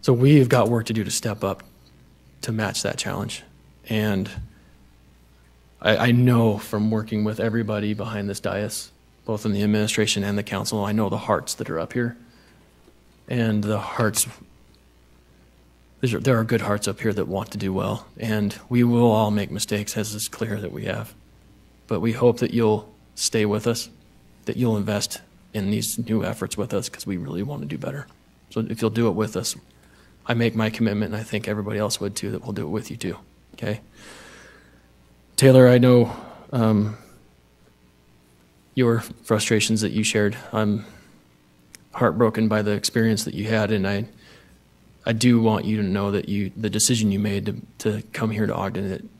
So we've got work to do to step up to match that challenge. And I know from working with everybody behind this dais, both in the administration and the council, I know the hearts that are up here. And the hearts, there are good hearts up here that want to do well. And we will all make mistakes, as is clear that we have. But we hope that you'll stay with us, that you'll invest in these new efforts with us, because we really want to do better. So if you'll do it with us, I make my commitment, and I think everybody else would too, that we'll do it with you too. Okay? Taylor, I know your frustrations that you shared. I'm heartbroken by the experience that you had, and I do want you to know that the decision you made to come here to Ogden,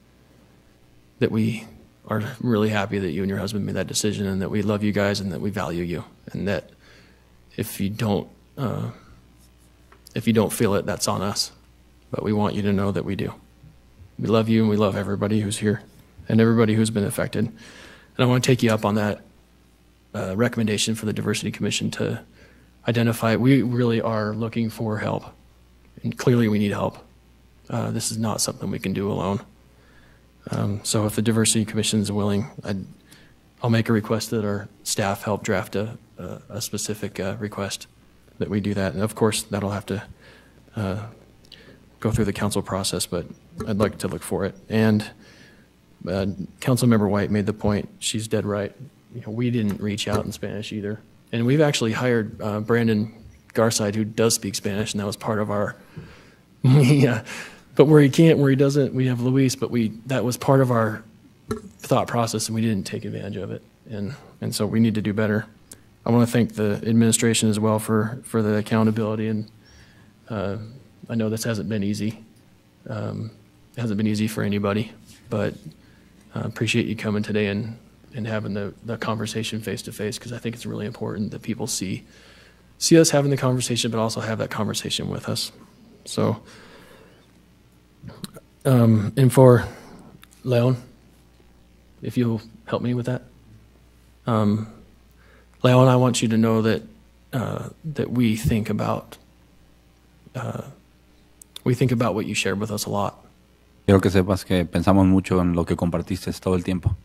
that we are really happy that you and your husband made that decision, and that we love you guys, and that we value you, and that if you don't feel it, that's on us. But we want you to know that we do. We love you, and we love everybody who's here and everybody who's been affected. And I want to take you up on that recommendation for the Diversity Commission to identify. We really are looking for help, and clearly we need help. This is not something we can do alone. So if the Diversity Commission is willing, I'll make a request that our staff help draft a specific request that we do that. And of course, that'll have to go through the council process, but I'd like to look for it. And Councilmember White made the point, she's dead right. We didn't reach out in Spanish either. And we've actually hired Brandon Garside, who does speak Spanish, and that was part of our, but where he can't, where he doesn't, we have Luis, but that was part of our thought process, and we didn't take advantage of it. And so we need to do better. I want to thank the administration as well for the accountability, and I know this hasn't been easy. It hasn't been easy for anybody, but I appreciate you coming today and having the conversation face-to-face, because I think it's really important that people see us having the conversation, but also have that conversation with us. So, and for Leon, if you'll help me with that. Leon, I want you to know that we think about what you shared with us a lot. Quiero que sepas que pensamos mucho en lo que compartiste todo el tiempo.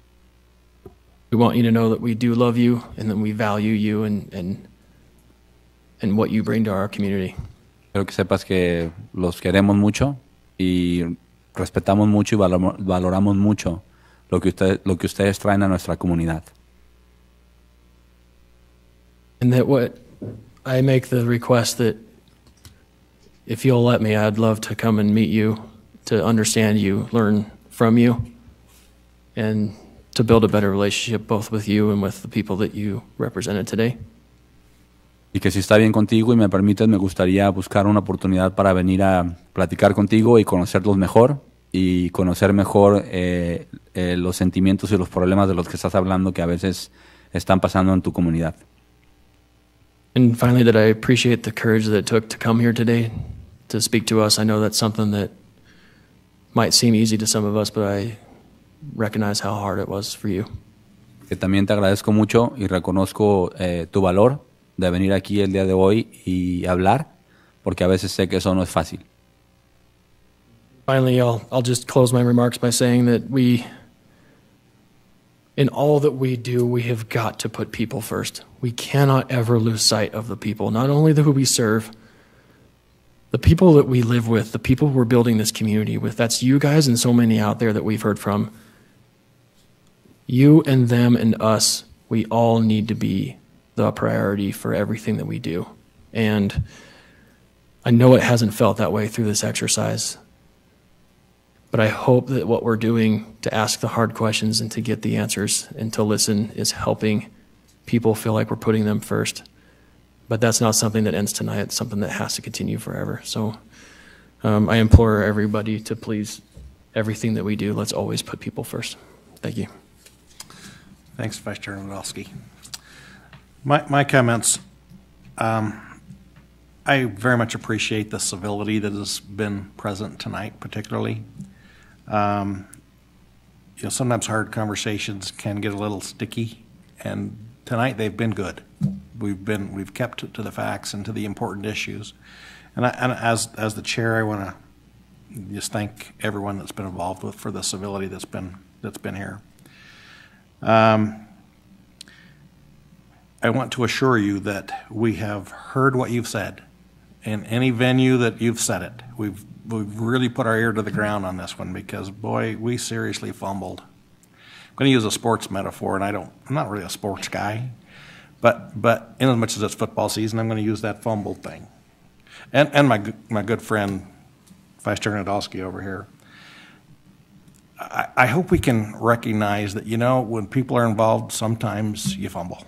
We want you to know that we do love you, and that we value you and what you bring to our community. Quiero que sepas que los queremos mucho y respetamos mucho y valoramos mucho lo que ustedes traen a nuestra comunidad. And that I make the request that if you'll let me, I'd love to come and meet you, to understand you, learn from you, and to build a better relationship both with you and with the people that you represented today. Y que si está bien contigo y me permites, me gustaría buscar una oportunidad para venir a platicar contigo y conocerlos mejor y conocer mejor los sentimientos y los problemas de los que estás hablando que a veces están pasando en tu comunidad. And finally, that I appreciate the courage that it took to come here today to speak to us. I know that's something that might seem easy to some of us, but I recognize how hard it was for you. Que también te agradezco mucho y reconozco tu valor de venir aquí el día de hoy y hablar, porque a veces sé que eso no es fácil. Finally, I'll just close my remarks by saying that in all that we do, we have got to put people first. We cannot ever lose sight of the people, not only who we serve, the people that we live with, the people we're building this community with. That's you guys and so many out there that we've heard from. You and them and us, we all need to be the priority for everything that we do. And I know it hasn't felt that way through this exercise, but I hope that what we're doing to ask the hard questions and to get the answers and to listen is helping people feel like we're putting them first. But that's not something that ends tonight. It's something that has to continue forever. So I implore everybody to please, everything that we do, let's always put people first. Thank you. Thanks, Vice Chair Nadolski. My comments, I very much appreciate the civility that has been present tonight, particularly. Sometimes hard conversations can get a little sticky, and tonight they've been good. We've kept to the facts and to the important issues. And as the chair, I want to just thank everyone that's been involved for the civility that's been here. I want to assure you that we have heard what you've said. In any venue that you've said it, we've really put our ear to the ground on this one, because boy, we seriously fumbled. I'm going to use a sports metaphor, and I'm not really a sports guy, but in as much as it's football season, I'm going to use that fumble thing. And my good friend Vice Chair Nadolski over here. I hope we can recognize that, when people are involved, sometimes you fumble.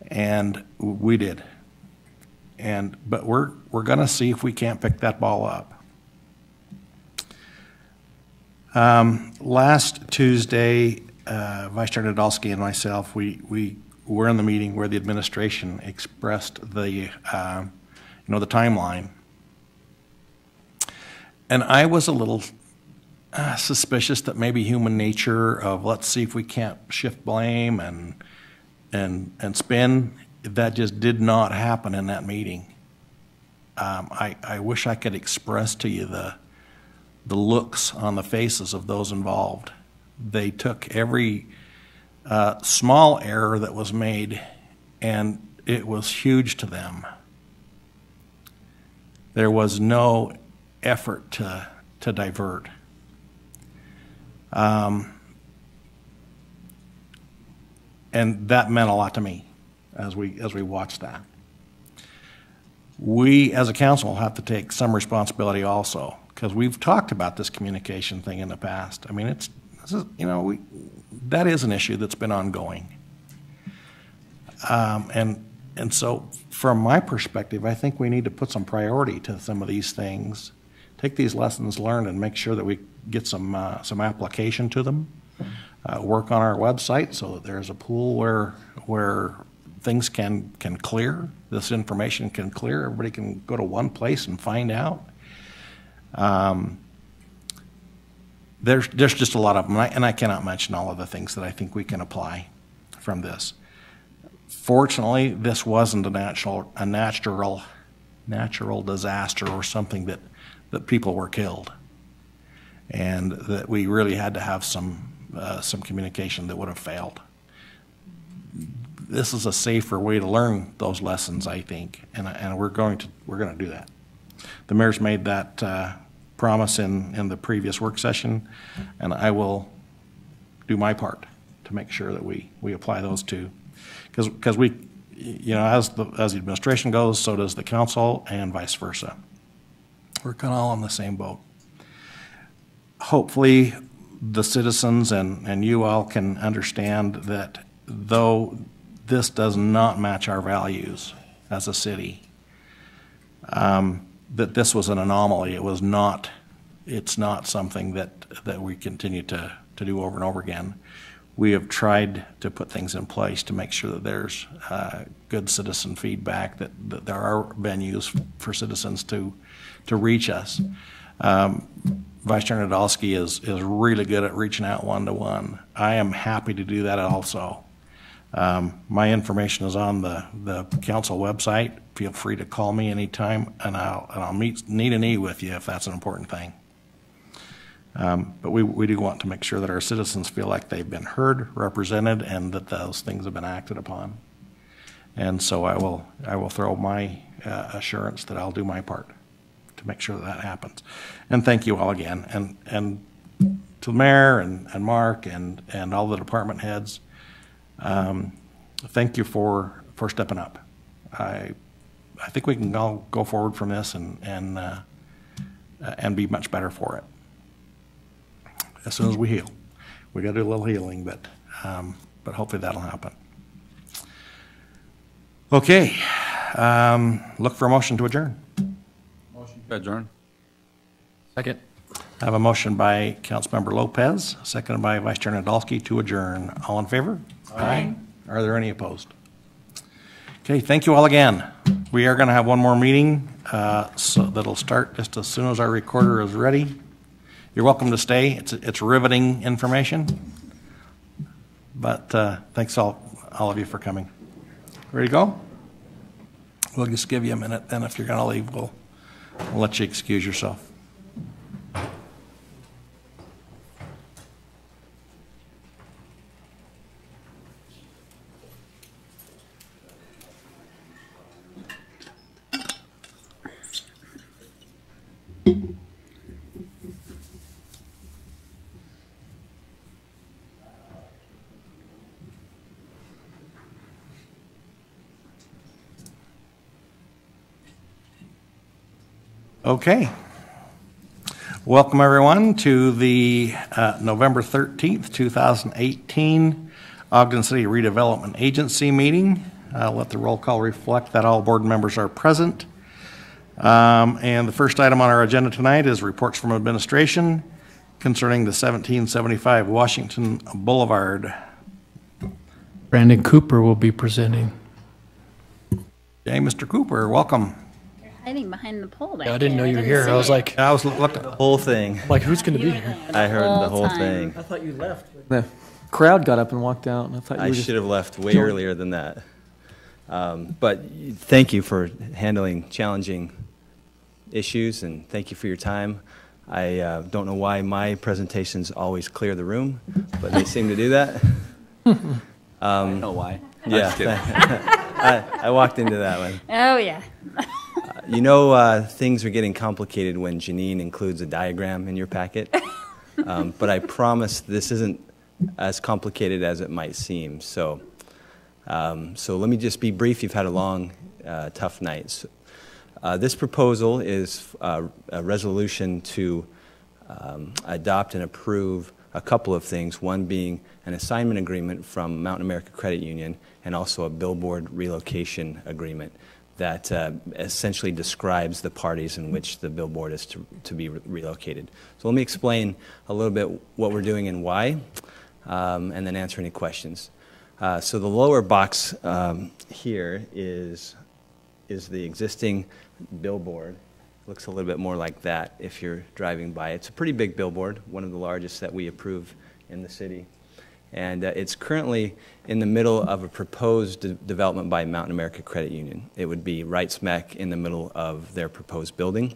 And we did. But we're going to see if we can't pick that ball up. Last Tuesday, Vice Chair Nadolski and myself, we were in the meeting where the administration expressed the timeline. And I was a little suspicious that maybe human nature of let's see if we can't shift blame and spin, that just did not happen in that meeting. I wish I could express to you the looks on the faces of those involved. They took every small error that was made, and it was huge to them. There was no effort to divert. And that meant a lot to me as we watched that. We, as a council, have to take some responsibility also, because we've talked about this communication thing in the past. I mean, that is an issue that's been ongoing. And so, from my perspective, I think we need to put some priority to some of these things, take these lessons learned, and make sure that we get some application to them. Work on our website so that there's a pool where things can clear, this information can clear, everybody can go to one place and find out. There's just a lot of them, and I cannot mention all of the things that I think we can apply from this. Fortunately, this wasn't a natural disaster or something that people were killed, and that we really had to have some communication that would have failed. This is a safer way to learn those lessons, I think, and we're going to do that. The mayor's made that promise in the previous work session, and I will do my part to make sure that we apply those too, because we, as the administration goes, so does the council, and vice versa. We're kind of all in the same boat. Hopefully, the citizens and you all can understand that though this does not match our values as a city, that this was an anomaly. It was not it's not something that we continue to do over and over again. We have tried to put things in place to make sure that there's good citizen feedback, that there are venues for citizens to reach us. Vice Chair Nadolski is really good at reaching out one-to-one. I am happy to do that also. My information is on the council website. Feel free to call me anytime, and I'll meet knee to knee with you if that's an important thing. But we do want to make sure that our citizens feel like they've been heard, represented, and that those things have been acted upon. And so I will throw my assurance that I'll do my part to make sure that happens. And thank you all again, and to the mayor and Mark and all the department heads. Thank you for stepping up. I think we can all go forward from this and be much better for it. As soon as we heal, we got to do a little healing, but hopefully that'll happen. Okay, look for a motion to adjourn. Motion to adjourn. Second. I have a motion by Councilmember Lopez, seconded by Vice Chair Nadolski to adjourn. All in favor? Aye. Are there any opposed? Okay, thank you all again. We are going to have one more meeting, so that'll start just as soon as our recorder is ready. You're welcome to stay. It's riveting information. But thanks all of you for coming. Ready to go? We'll just give you a minute, then if you're going to leave, we'll let you excuse yourself. Okay. Welcome, everyone, to the November 13th, 2018 Ogden City Redevelopment Agency meeting. Let the roll call reflect that all board members are present. And the first item on our agenda tonight is reports from administration concerning the 1775 Washington Boulevard. Brandon Cooper will be presenting. Okay, Mr. Cooper, welcome. Hiding behind the pole back I didn't know you were there. here. I was like, I was looking at the whole thing. Like, who's going to be here? I heard the whole time. thing. I thought you left. The crowd got up and walked out, and I thought you I were should have left way earlier than that. But thank you for handling challenging issues, and thank you for your time. I don't know why my presentations always clear the room, but they seem to do that. I don't know why. Yeah, I walked into that one. Oh, yeah. You know, things are getting complicated when Janine includes a diagram in your packet. But I promise this isn't as complicated as it might seem. So let me just be brief. You've had a long, tough night. So, this proposal is a resolution to adopt and approve a couple of things, one being an assignment agreement from Mountain America Credit Union and also a billboard relocation agreement that essentially describes the parties in which the billboard is to be relocated. So let me explain a little bit what we're doing and why, and then answer any questions. So the lower box here is the existing billboard. Looks a little bit more like that if you're driving by. It's a pretty big billboard, one of the largest that we approve in the city. And it's currently in the middle of a proposed development by Mountain America Credit Union. It would be right smack in the middle of their proposed building.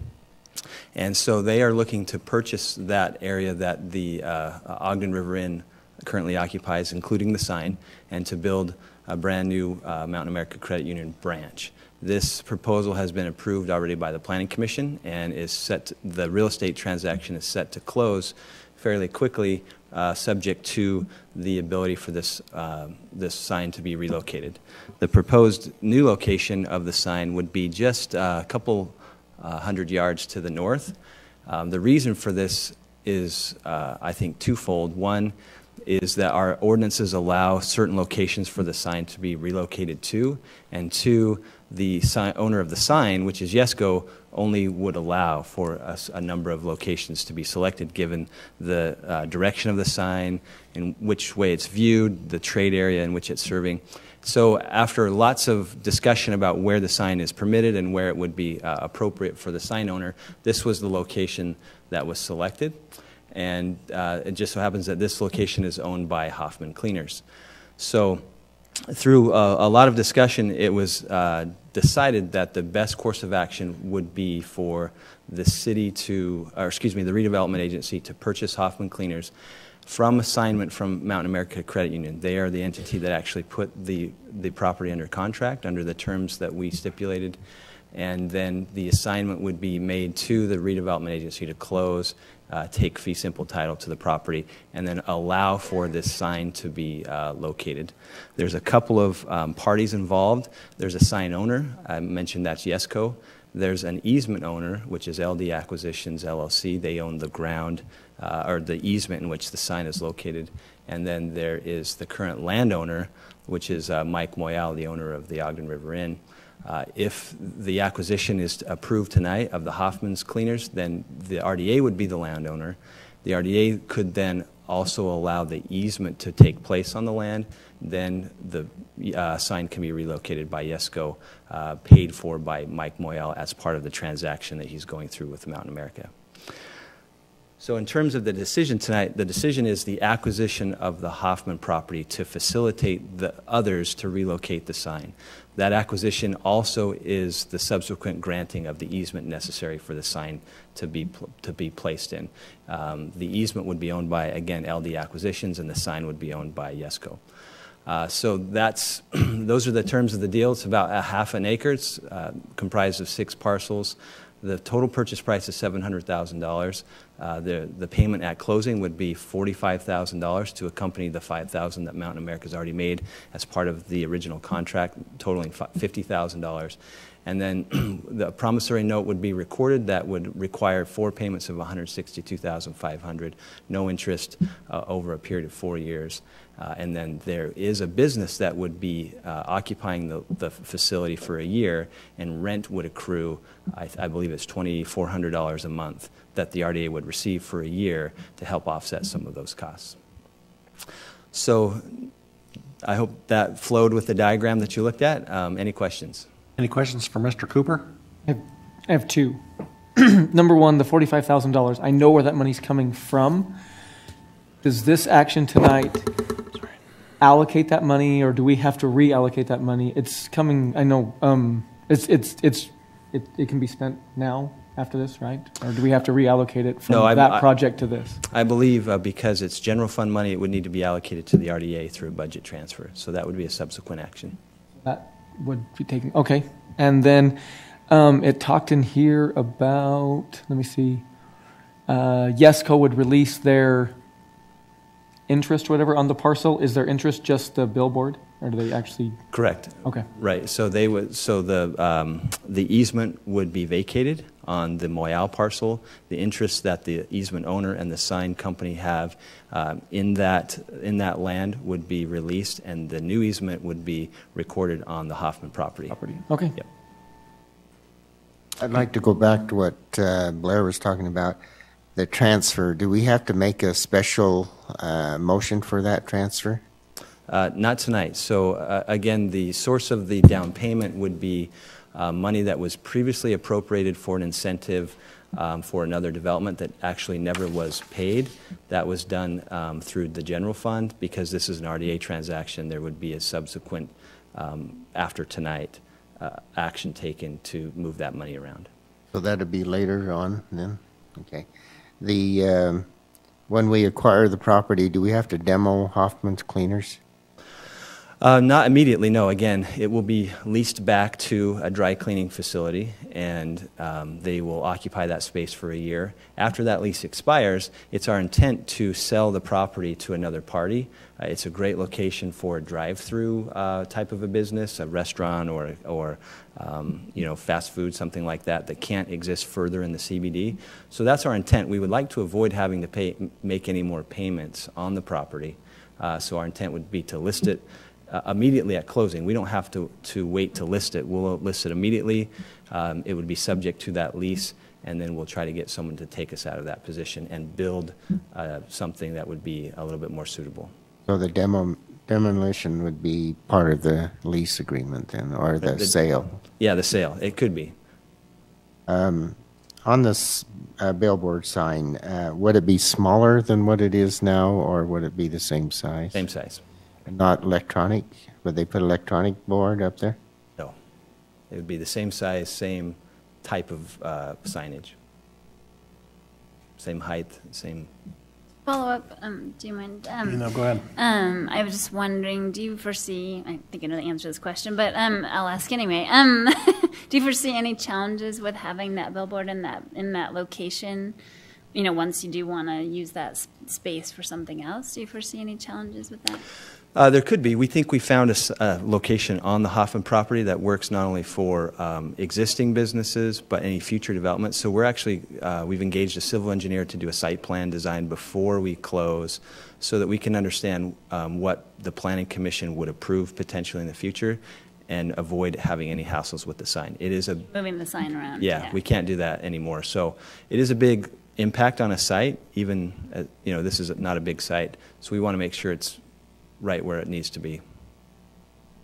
And so they are looking to purchase that area that the Ogden River Inn currently occupies, including the sign, and to build a brand new Mountain America Credit Union branch. This proposal has been approved already by the Planning Commission and is set the real estate transaction is set to close fairly quickly, subject to the ability for this sign to be relocated. The proposed new location of the sign would be just a couple 100 yards to the north. The reason for this is, I think, twofold. One is that our ordinances allow certain locations for the sign to be relocated to, and two, the owner of the sign, which is Yesco, only would allow for a number of locations to be selected given the direction of the sign, in which way it's viewed, the trade area in which it's serving. So after lots of discussion about where the sign is permitted and where it would be appropriate for the sign owner, this was the location that was selected. And it just so happens that this location is owned by Hoffman Cleaners. So through a lot of discussion, it was decided that the best course of action would be for the city to, or excuse me, the redevelopment agency to purchase Hoffman Cleaners from assignment from Mountain America Credit Union. They are the entity that actually put the property under contract under the terms that we stipulated. And then the assignment would be made to the redevelopment agency to close, take fee simple title to the property, and then allow for this sign to be located. There's a couple of parties involved. There's a sign owner. I mentioned that's Yesco. There's an easement owner, which is LD Acquisitions LLC. They own the ground or the easement in which the sign is located. And then there is the current landowner, which is Mike Moyal, the owner of the Ogden River Inn. If the acquisition is approved tonight of the Hoffman's Cleaners, then the RDA would be the landowner. The RDA could then also allow the easement to take place on the land. Then the sign can be relocated by Yesco, paid for by Mike Moyal as part of the transaction that he's going through with Mountain America. So in terms of the decision tonight, the decision is the acquisition of the Hoffman property to facilitate the others to relocate the sign. That acquisition also is the subsequent granting of the easement necessary for the sign to be placed in. The easement would be owned by, again, LD Acquisitions, and the sign would be owned by Yesco. So that's those are the terms of the deal. It's about a half an acre. It's comprised of 6 parcels. The total purchase price is $700,000. The payment at closing would be $45,000 to accompany the $5,000 that Mountain America has already made as part of the original contract, totaling $50,000. And then the promissory note would be recorded. That would require 4 payments of $162,500, no interest over a period of 4 years. And then there is a business that would be occupying the facility for a year, and rent would accrue, I believe it's $2,400 a month that the RDA would receive for a year to help offset some of those costs. So I hope that flowed with the diagram that you looked at. Any questions? Any questions for Mr. Cooper? I have 2. Number one, the $45,000. I know where that money's coming from. Does this action tonight allocate that money, or do we have to reallocate that money? It's coming. I know it can be spent now after this, right? Or do we have to reallocate it from that project to this? I believe because it's general fund money, it would need to be allocated to the RDA through a budget transfer. So that would be a subsequent action. That would be taken. Okay. And then it talked in here about, let me see, Yesco would release their interest, whatever, on the parcel. Is their interest just the billboard, or do they actually? Correct. Okay. Right. So they would. So the easement would be vacated on the Moyal parcel. The interest that the easement owner and the sign company have in that land would be released, and the new easement would be recorded on the Hoffman property. Okay. Yep. I'd like to go back to what Blair was talking about. The transfer, do we have to make a special motion for that transfer? Not tonight. So again, the source of the down payment would be money that was previously appropriated for an incentive for another development that actually never was paid. That was done through the general fund. Because this is an RDA transaction, there would be a subsequent, after tonight, action taken to move that money around. So that would be later on then? Okay. When we acquire the property, do we have to demo Hoffman's Cleaners? Not immediately, no. Again, it will be leased back to a dry cleaning facility, and they will occupy that space for a year. After that lease expires, it's our intent to sell the property to another party. It's a great location for a drive-through type of a business, a restaurant or fast food, something like that can't exist further in the CBD. So that's our intent. We would like to avoid having to make any more payments on the property. So our intent would be to list it immediately at closing. We don't have to wait to list it. We'll list it immediately. It would be subject to that lease, and then we'll try to get someone to take us out of that position and build something that would be a little bit more suitable. So the demolition would be part of the lease agreement then, or the sale? Yeah, the sale. It could be. On this billboard sign, would it be smaller than what it is now, or would it be the same size? Same size. Not electronic? Would they put electronic board up there? No. It would be the same size, same type of signage. Same height, same... Follow up, do you mind? No, go ahead. I was just wondering, do you foresee, I think I know the answer to this question, but I'll ask anyway. Do you foresee any challenges with having that billboard in that location? You know, once you do want to use that space for something else, do you foresee any challenges with that? There could be. We think we found a location on the Hoffman property that works not only for existing businesses, but any future development. So we're actually, we've engaged a civil engineer to do a site plan design before we close so that we can understand what the Planning Commission would approve potentially in the future and avoid having any hassles with the sign. It is a... Moving the sign around. Yeah, we can't do that anymore. So it is a big impact on a site, even, you know, this is not a big site. So we want to make sure it's right where it needs to be.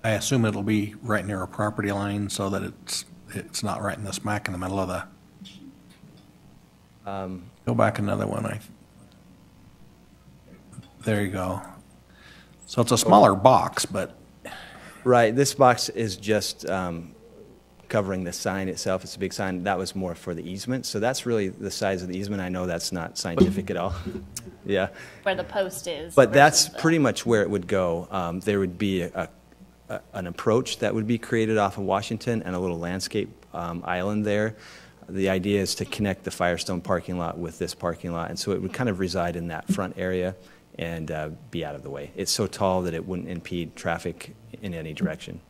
I assume it'll be right near a property line so that it's not right in the smack in the middle of the... go back another one. There you go. So it's a smaller box, but... Right, this box is just covering the sign itself. It's a big sign. That was more for the easement. So that's really the size of the easement. I know that's not scientific at all. Yeah. Where the post is. But that's pretty much where it would go. There would be an approach that would be created off of Washington and a little landscape island there. The idea is to connect the Firestone parking lot with this parking lot, and so it would kind of reside in that front area and be out of the way. It's so tall that it wouldn't impede traffic in any direction.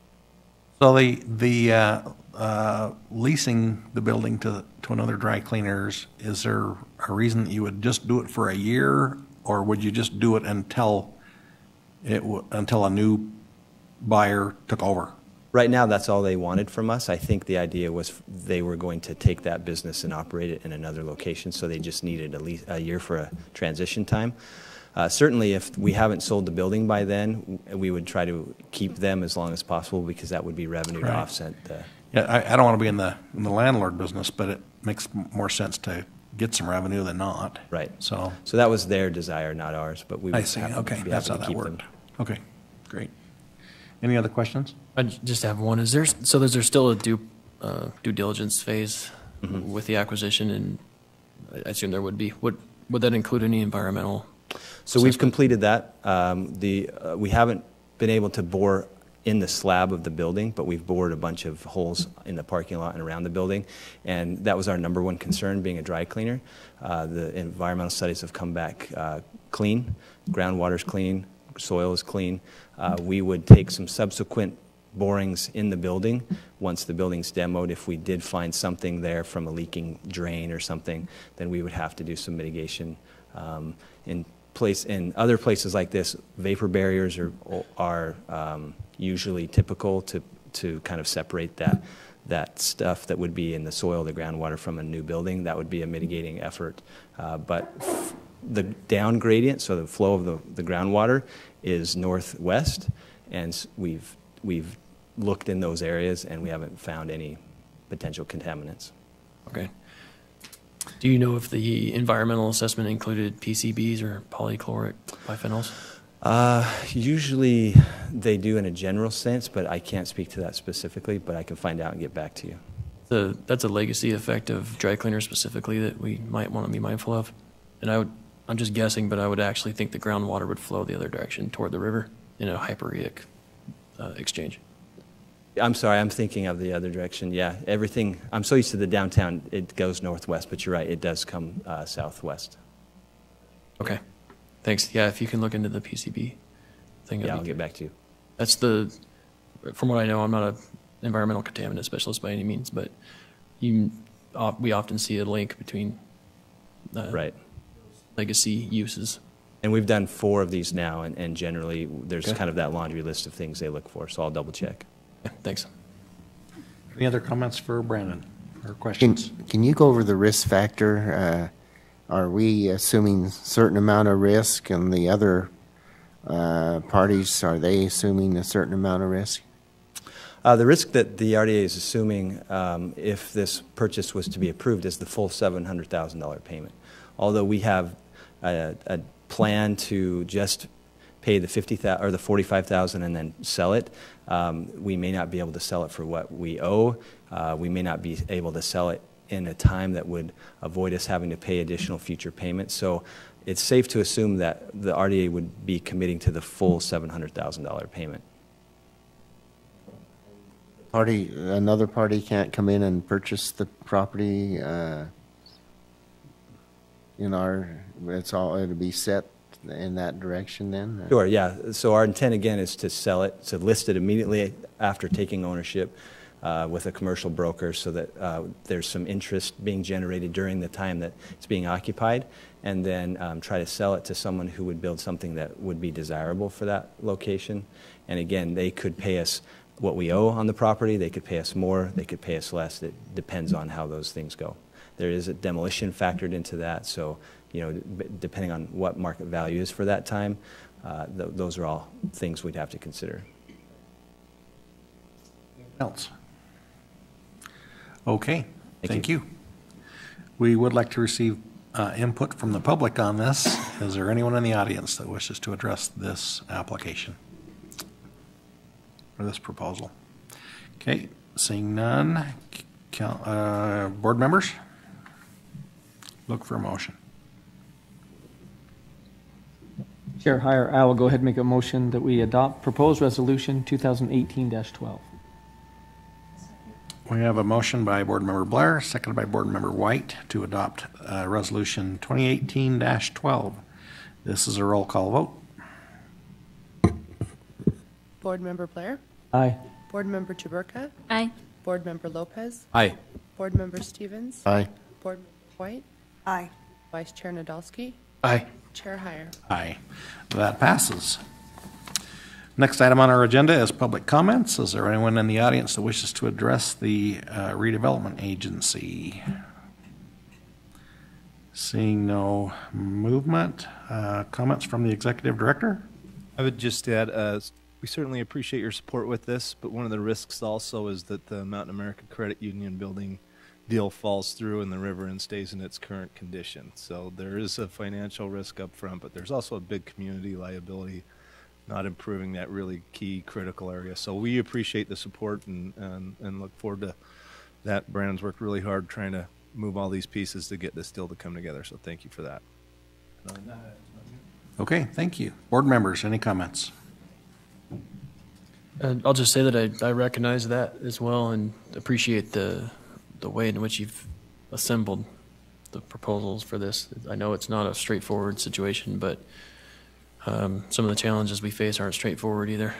So the leasing the building to another dry cleaners, is there a reason that you would just do it for a year, or would you just do it until a new buyer took over? Right now, that's all they wanted from us. I think the idea was they were going to take that business and operate it in another location, so they just needed at least a year for a transition time. Certainly, if we haven't sold the building by then, we would try to keep them as long as possible because that would be revenue to offset the... Yeah, I don't want to be in the landlord business, but it makes more sense to get some revenue than not. Right. So that was their desire, not ours, but we would I see. Okay, that's how that worked. Okay, great. Any other questions? I just have one. Is there still a due diligence phase with the acquisition? And I assume there would be. Would that include any environmental? So we've completed that. We haven't been able to bore in the slab of the building, but we've bored a bunch of holes in the parking lot and around the building, and that was our number one concern, being a dry cleaner. The environmental studies have come back clean, groundwater's clean, soil is clean. We would take some subsequent borings in the building once the building's demoed. If we did find something there from a leaking drain or something, then we would have to do some mitigation. In other places like this, vapor barriers are usually typical to kind of separate that stuff that would be in the soil, the groundwater, from a new building. That would be a mitigating effort. But the down gradient, so the flow of the groundwater, is northwest, and we've looked in those areas and we haven't found any potential contaminants. Okay. Do you know if the environmental assessment included PCBs or polychloric biphenyls? Usually they do in a general sense, but I can't speak to that specifically, but I can find out and get back to you. That's a legacy effect of dry cleaners specifically that we might want to be mindful of. And I'm just guessing, but I would actually think the groundwater would flow the other direction toward the river in a hyporheic exchange. I'm sorry, I'm thinking of the other direction. Yeah, everything, I'm so used to the downtown, it goes northwest, but you're right, it does come southwest. Okay, thanks. Yeah, if you can look into the PCB thing. Yeah, I'll get back to you. That's from what I know, I'm not an environmental contaminant specialist by any means, but we often see a link between right. legacy uses. And we've done 4 of these now, and generally there's Okay. kind of that laundry list of things they look for, so I'll double check. Yeah, thanks. Any other comments for Brandon or questions? Can you go over the risk factor? Are we assuming a certain amount of risk, and the other parties, are they assuming a certain amount of risk? The risk that the RDA is assuming if this purchase was to be approved is the full $700,000 payment. Although we have a plan to just pay the $50,000 or the $45,000 and then sell it, we may not be able to sell it for what we owe. We may not be able to sell it in a time that would avoid us having to pay additional future payments. So it's safe to assume that the RDA would be committing to the full $700,000 payment. Another party can't come in and purchase the property. It'll be set in that direction then? Sure, yeah. So our intent again is to sell it, to list it immediately after taking ownership with a commercial broker, so that there's some interest being generated during the time that it's being occupied, and then try to sell it to someone who would build something that would be desirable for that location. And again, they could pay us what we owe on the property, they could pay us more, they could pay us less. It depends on how those things go. There is a demolition factored into that, so depending on what market value is for that time, those are all things we'd have to consider. Else? Okay, thank you. We would like to receive input from the public on this. Is there anyone in the audience that wishes to address this application or this proposal? Okay, seeing none, board members, look for a motion. Chair Heyer, I will go ahead and make a motion that we adopt proposed resolution 2018-12. We have a motion by Board Member Blair, seconded by Board Member White, to adopt Resolution 2018-12. This is a roll call vote. Board Member Blair? Aye. Board Member Chaburka? Aye. Board Member Lopez? Aye. Board Member Stevens? Aye. Board Member White? Aye. Vice Chair Nadolski? Aye. Chair Heyer? Aye. That passes. Next item on our agenda is public comments. Is there anyone in the audience that wishes to address the redevelopment agency? Seeing no movement, comments from the executive director? I would just add, we certainly appreciate your support with this, but one of the risks also is that the Mountain America Credit Union building deal falls through in the river and stays in its current condition. So there is a financial risk up front, but there's also a big community liability not improving that really key critical area. So we appreciate the support and look forward to that. Brandon's worked really hard trying to move all these pieces to get this deal to come together. So thank you for that. Okay, thank you. Board members, any comments? I'll just say that I recognize that as well and appreciate the way in which you've assembled the proposals for this. I know it's not a straightforward situation, but some of the challenges we face aren't straightforward either.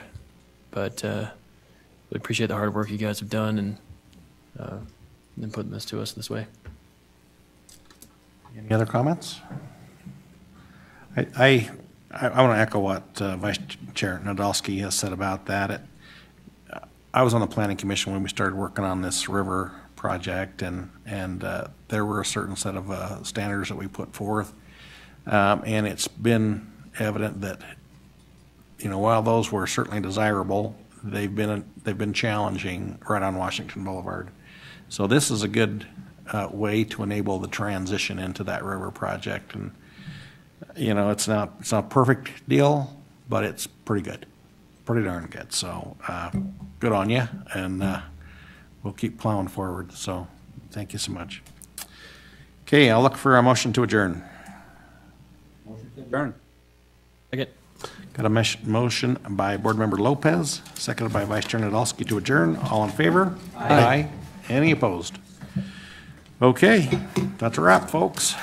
But we appreciate the hard work you guys have done and putting this to us this way. Any other comments? I want to echo what Vice Chair Nadolski has said about that. I was on the Planning Commission when we started working on this river project, and there were a certain set of standards that we put forth, and it's been evident that while those were certainly desirable, they've been challenging right on Washington Boulevard. So this is a good way to enable the transition into that river project, and it's not a perfect deal, but it's pretty good, pretty darn good. So good on you, and we'll keep plowing forward. So thank you so much. Okay, I'll look for a motion to adjourn. Motion to adjourn. Second. Got a motion by Board Member Lopez, seconded by Vice Chair Nadolski to adjourn. All in favor? Aye. Any opposed? Okay, that's a wrap, folks.